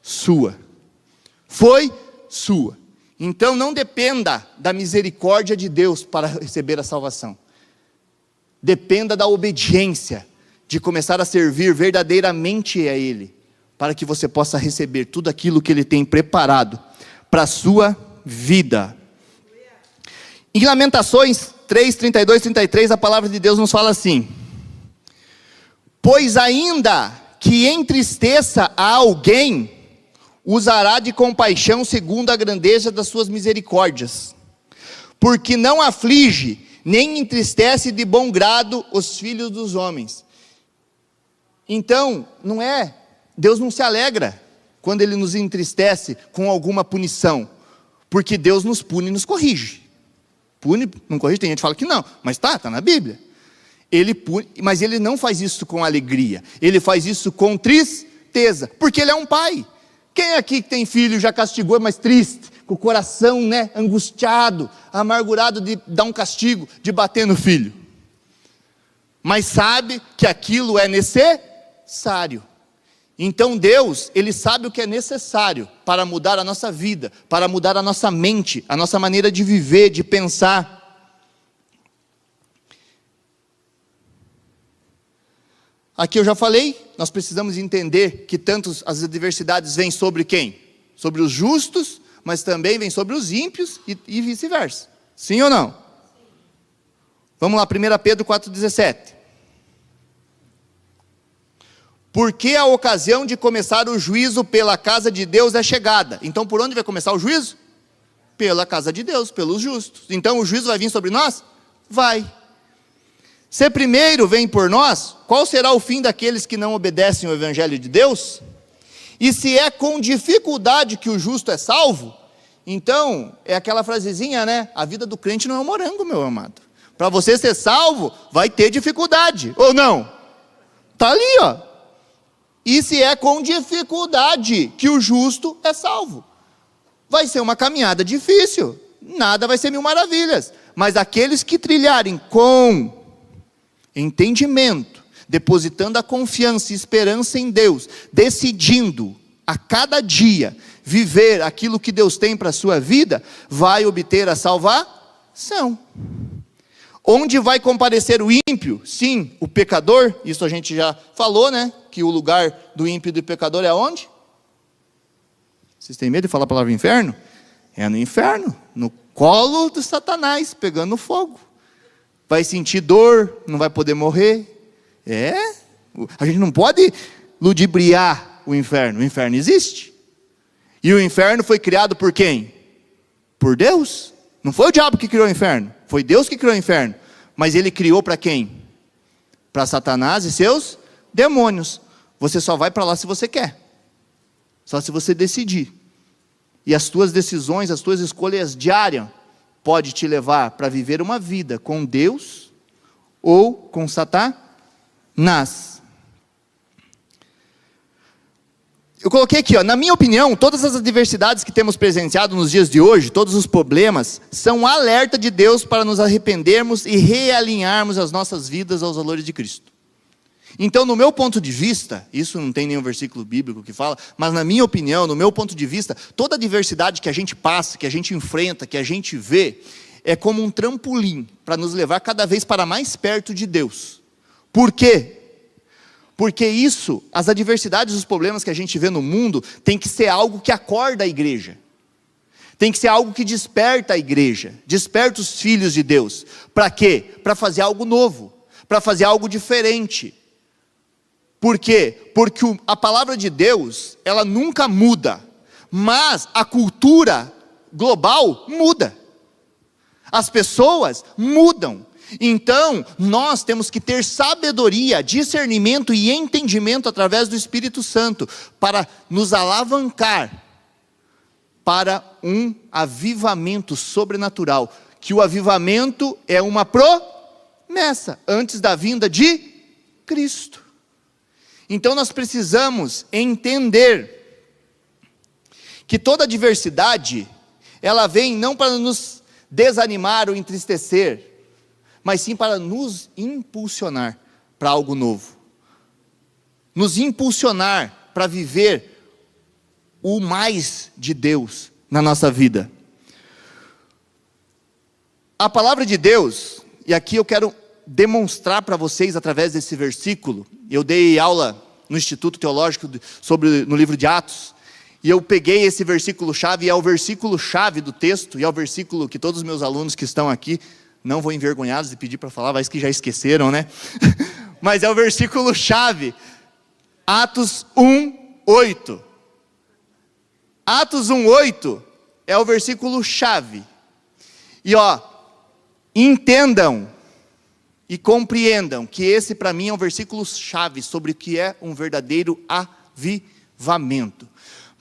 sua. Foi sua. Então não dependa da misericórdia de Deus para receber a salvação. Dependa da obediência, de começar a servir verdadeiramente a Ele, para que você possa receber tudo aquilo que Ele tem preparado para a sua vida. Em Lamentações 3, 32, 33, a palavra de Deus nos fala assim: pois ainda que entristeça a alguém, usará de compaixão segundo a grandeza das suas misericórdias, porque não aflige, nem entristece de bom grado os filhos dos homens. Então, Deus não se alegra quando Ele nos entristece com alguma punição, porque Deus nos pune e nos corrige. Pune, não corrige, tem gente que fala que não, mas está na Bíblia. Ele pune, mas Ele não faz isso com alegria, Ele faz isso com tristeza, porque Ele é um pai. Quem aqui que tem filho já castigou, mas triste, com o coração angustiado, amargurado de dar um castigo, de bater no filho? Mas sabe que aquilo é necessário. Então Deus, Ele sabe o que é necessário para mudar a nossa vida, para mudar a nossa mente, a nossa maneira de viver, de pensar. Aqui eu já falei, nós precisamos entender que tanto as adversidades vêm sobre quem? Sobre os justos, mas também vêm sobre os ímpios e vice-versa. Sim ou não? Vamos lá, 1 Pedro 4,17. Porque a ocasião de começar o juízo pela casa de Deus é chegada. Então por onde vai começar o juízo? Pela casa de Deus, pelos justos. Então o juízo vai vir sobre nós? Vai. Se primeiro vem por nós, qual será o fim daqueles que não obedecem ao Evangelho de Deus? E se é com dificuldade que o justo é salvo, então é aquela frasezinha, a vida do crente não é um morango, meu amado. Para você ser salvo, vai ter dificuldade, ou não? Está ali, E se é com dificuldade que o justo é salvo? Vai ser uma caminhada difícil, nada vai ser mil maravilhas, mas aqueles que trilharem com entendimento, depositando a confiança e esperança em Deus, decidindo a cada dia viver aquilo que Deus tem para a sua vida, vai obter a salvação. Onde vai comparecer o ímpio? Sim, o pecador, isso a gente já falou, que o lugar do ímpio e do pecador é onde? Vocês têm medo de falar a palavra inferno? É no inferno, no colo do Satanás, pegando fogo. Vai sentir dor, não vai poder morrer. A gente não pode ludibriar o inferno existe. E o inferno foi criado por quem? Por Deus. Não foi o diabo que criou o inferno, foi Deus que criou o inferno. Mas Ele criou para quem? Para Satanás e seus demônios. Você só vai para lá se você quer, só se você decidir. E as tuas decisões, as tuas escolhas diárias pode te levar para viver uma vida com Deus ou com Satanás. Eu coloquei aqui, na minha opinião, todas as adversidades que temos presenciado nos dias de hoje, todos os problemas, são um alerta de Deus para nos arrependermos e realinharmos as nossas vidas aos valores de Cristo. Então, no meu ponto de vista, isso não tem nenhum versículo bíblico que fala, mas na minha opinião, no meu ponto de vista, toda adversidade que a gente passa, que a gente enfrenta, que a gente vê, é como um trampolim para nos levar cada vez para mais perto de Deus. Por quê? Porque isso, as adversidades e os problemas que a gente vê no mundo, tem que ser algo que acorda a igreja. Tem que ser algo que desperta a igreja, desperta os filhos de Deus. Para quê? Para fazer algo novo, para fazer algo diferente. Por quê? Porque a palavra de Deus, ela nunca muda, mas a cultura global muda. As pessoas mudam. Então, nós temos que ter sabedoria, discernimento e entendimento através do Espírito Santo para nos alavancar para um avivamento sobrenatural, que o avivamento é uma promessa antes da vinda de Cristo. Então nós precisamos entender que toda adversidade, ela vem não para nos desanimar ou entristecer, mas sim para nos impulsionar para algo novo. Nos impulsionar para viver o mais de Deus na nossa vida. A palavra de Deus, e aqui eu quero demonstrar para vocês através desse versículo. Eu dei aula no Instituto Teológico no livro de Atos, e eu peguei esse versículo chave, e é o versículo chave do texto, e é o versículo que todos os meus alunos que estão aqui não vão envergonhados de pedir para falar, vai que já esqueceram, né? Mas é o versículo chave, Atos 1:8. Atos 1:8 é o versículo chave. E entendam e compreendam que esse para mim é um versículo chave sobre o que é um verdadeiro avivamento.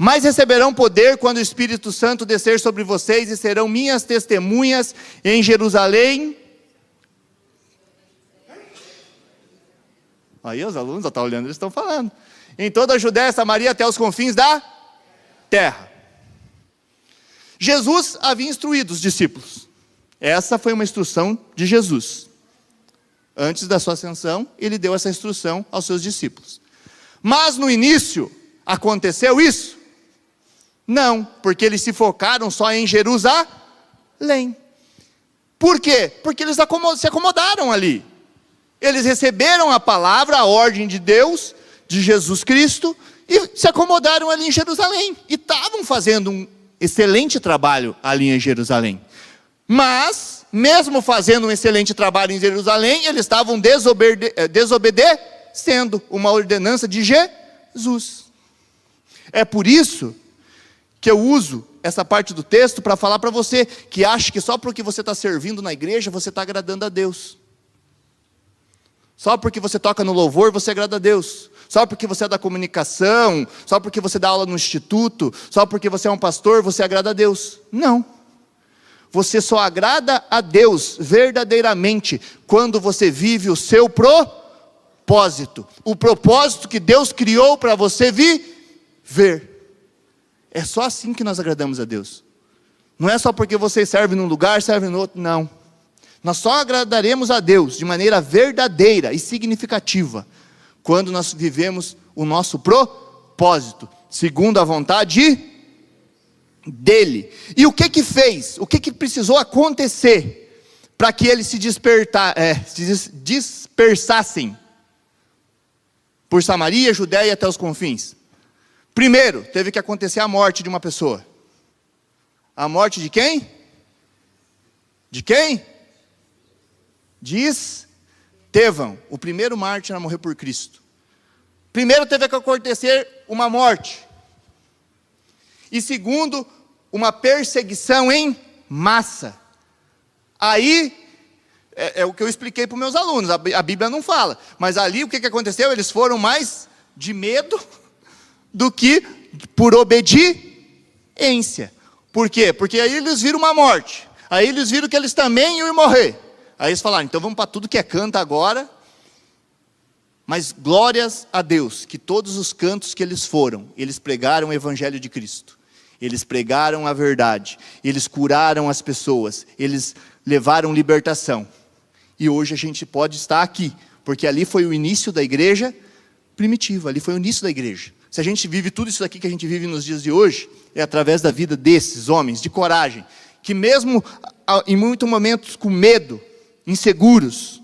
Mas receberão poder quando o Espírito Santo descer sobre vocês e serão minhas testemunhas em Jerusalém. Aí os alunos estão olhando, eles estão falando. Em toda a Judéia, Samaria, até os confins da terra. Jesus havia instruído os discípulos. Essa foi uma instrução de Jesus. Antes da sua ascensão, ele deu essa instrução aos seus discípulos. Mas no início, aconteceu isso? Não, porque eles se focaram só em Jerusalém. Por quê? Porque eles se acomodaram ali. Eles receberam a palavra, a ordem de Deus, de Jesus Cristo, e se acomodaram ali em Jerusalém. E estavam fazendo um excelente trabalho ali em Jerusalém. Mas, mesmo fazendo um excelente trabalho em Jerusalém, eles estavam desobedecendo uma ordenança de Jesus. É por isso que eu uso essa parte do texto para falar para você que acha que só porque você está servindo na igreja, você está agradando a Deus. Só porque você toca no louvor, você agrada a Deus. Só porque você é da comunicação, só porque você dá aula no instituto, só porque você é um pastor, você agrada a Deus. Não. Você só agrada a Deus verdadeiramente quando você vive o seu propósito. O propósito que Deus criou para você viver. É só assim que nós agradamos a Deus. Não é só porque você serve num lugar, serve no outro, não. Nós só agradaremos a Deus de maneira verdadeira e significativa quando nós vivemos o nosso propósito, segundo a vontade dele. E o que fez? O que precisou acontecer para que eles se dispersassem por Samaria, Judéia e até os confins? Primeiro, teve que acontecer a morte de uma pessoa. A morte de quem? De quem? De Estevão, o primeiro mártir a morrer por Cristo. Primeiro teve que acontecer uma morte. E segundo, uma perseguição em massa. Aí, é o que eu expliquei para os meus alunos, a Bíblia não fala. Mas ali o que aconteceu? Eles foram mais de medo do que por obediência. Por quê? Porque aí eles viram uma morte. Aí eles viram que eles também iam morrer. Aí eles falaram, então vamos para tudo que é canto agora. Mas glórias a Deus, que todos os cantos que eles foram, eles pregaram o Evangelho de Cristo. Eles pregaram a verdade, eles curaram as pessoas, eles levaram libertação. E hoje a gente pode estar aqui, porque ali foi o início da igreja primitiva, ali foi o início da igreja. Se a gente vive tudo isso aqui que a gente vive nos dias de hoje, é através da vida desses homens, de coragem, que mesmo em muitos momentos com medo, inseguros,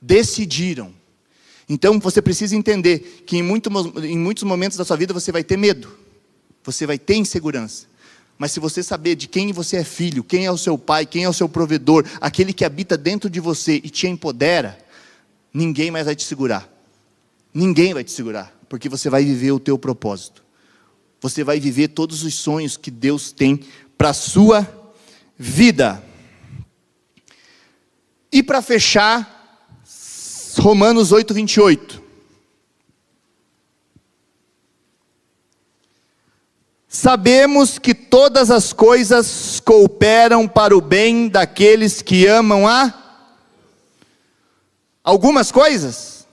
decidiram. Então você precisa entender que em muitos momentos da sua vida você vai ter medo, você vai ter insegurança. Mas se você saber de quem você é filho, quem é o seu pai, quem é o seu provedor, aquele que habita dentro de você e te empodera, ninguém mais vai te segurar. Ninguém vai te segurar, porque você vai viver o teu propósito. Você vai viver todos os sonhos que Deus tem para a sua vida. E para fechar, Romanos 8:28. Sabemos que todas as coisas cooperam para o bem daqueles que amam algumas coisas?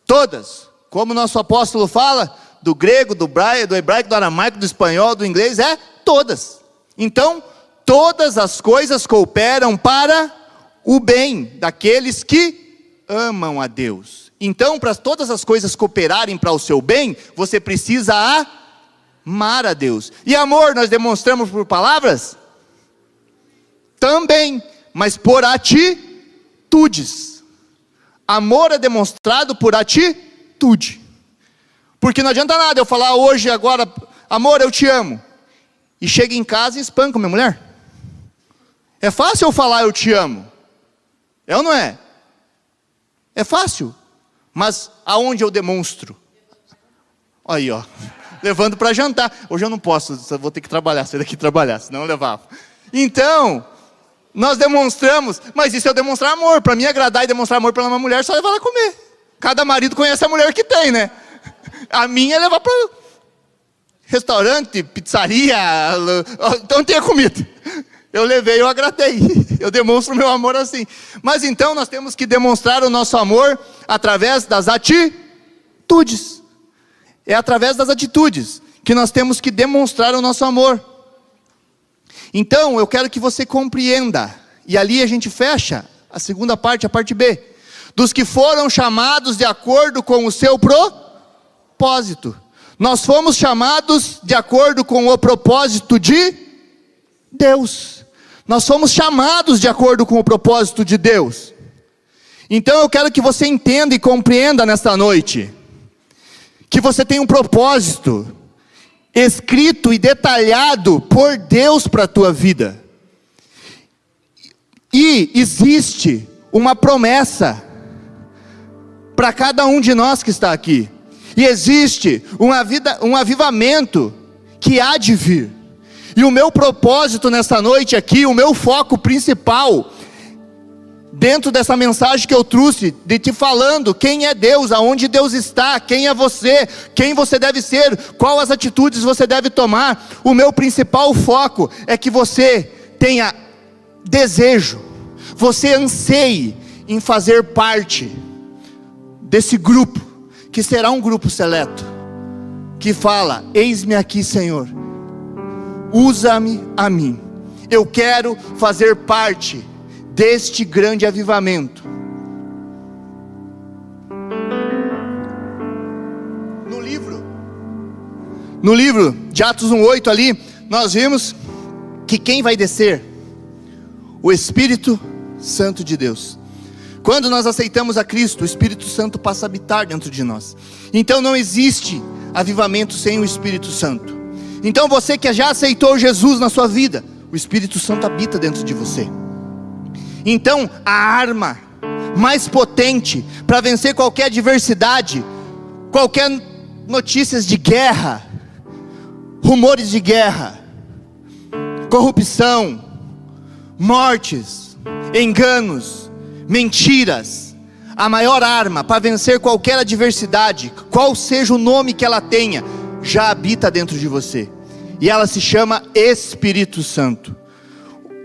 Todas. Como nosso apóstolo fala, do grego, do hebraico, do aramaico, do espanhol, do inglês, todas. Então, todas as coisas cooperam para o bem daqueles que amam a Deus. Então, para todas as coisas cooperarem para o seu bem, você precisa amar a Deus. E amor nós demonstramos por palavras? Também, mas por atitudes. Amor é demonstrado por atitude. Porque não adianta nada eu falar hoje, agora, amor, eu te amo, e chego em casa e espanco minha mulher. É fácil eu falar eu te amo? É ou não é? É fácil. Mas aonde eu demonstro? Aí, ó. Levando para jantar. Hoje eu não posso, vou ter que trabalhar, sair daqui trabalhar, senão eu levava. Então, nós demonstramos, mas isso é demonstrar amor. Para mim agradar e demonstrar amor pela minha mulher, só levar ela a comer. Cada marido conhece a mulher que tem, né? A minha é levar para restaurante, pizzaria, então tenha comida. Eu levei, eu agradei, eu demonstro o meu amor assim. Mas então nós temos que demonstrar o nosso amor através das atitudes. É através das atitudes que nós temos que demonstrar o nosso amor. Então eu quero que você compreenda, e ali a gente fecha a segunda parte, a parte B, dos que foram chamados de acordo com o seu propósito. Nós fomos chamados de acordo com o propósito de Deus. Nós fomos chamados de acordo com o propósito de Deus. Então eu quero que você entenda e compreenda nesta noite, que você tem um propósito escrito e detalhado por Deus para a tua vida. E existe uma promessa para cada um de nós que está aqui. E existe um avivamento que há de vir. E o meu propósito nessa noite aqui, o meu foco principal, dentro dessa mensagem que eu trouxe, de te falando quem é Deus, aonde Deus está, quem é você, quem você deve ser, quais as atitudes você deve tomar. O meu principal foco é que você tenha desejo, você anseie em fazer parte desse grupo, que será um grupo seleto, que fala: eis-me aqui, Senhor, usa-me a mim, eu quero fazer parte deste grande avivamento. No livro de Atos 1:8 ali, nós vimos que quem vai descer? O Espírito Santo de Deus. Quando nós aceitamos a Cristo, o Espírito Santo passa a habitar dentro de nós. Então não existe avivamento sem o Espírito Santo. Então você que já aceitou Jesus na sua vida, o Espírito Santo habita dentro de você. Então a arma mais potente para vencer qualquer adversidade, qualquer notícias de guerra, rumores de guerra, corrupção, mortes, enganos, mentiras, a maior arma para vencer qualquer adversidade, qual seja o nome que ela tenha, já habita dentro de você. E ela se chama Espírito Santo.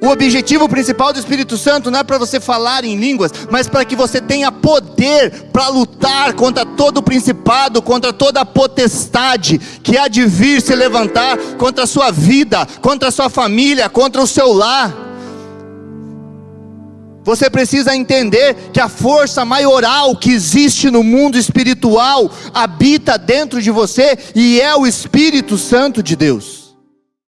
O objetivo principal do Espírito Santo não é para você falar em línguas, mas para que você tenha poder para lutar contra todo principado, contra toda potestade que há de vir se levantar contra a sua vida, contra a sua família, contra o seu lar. Você precisa entender que a força maioral que existe no mundo espiritual habita dentro de você e é o Espírito Santo de Deus.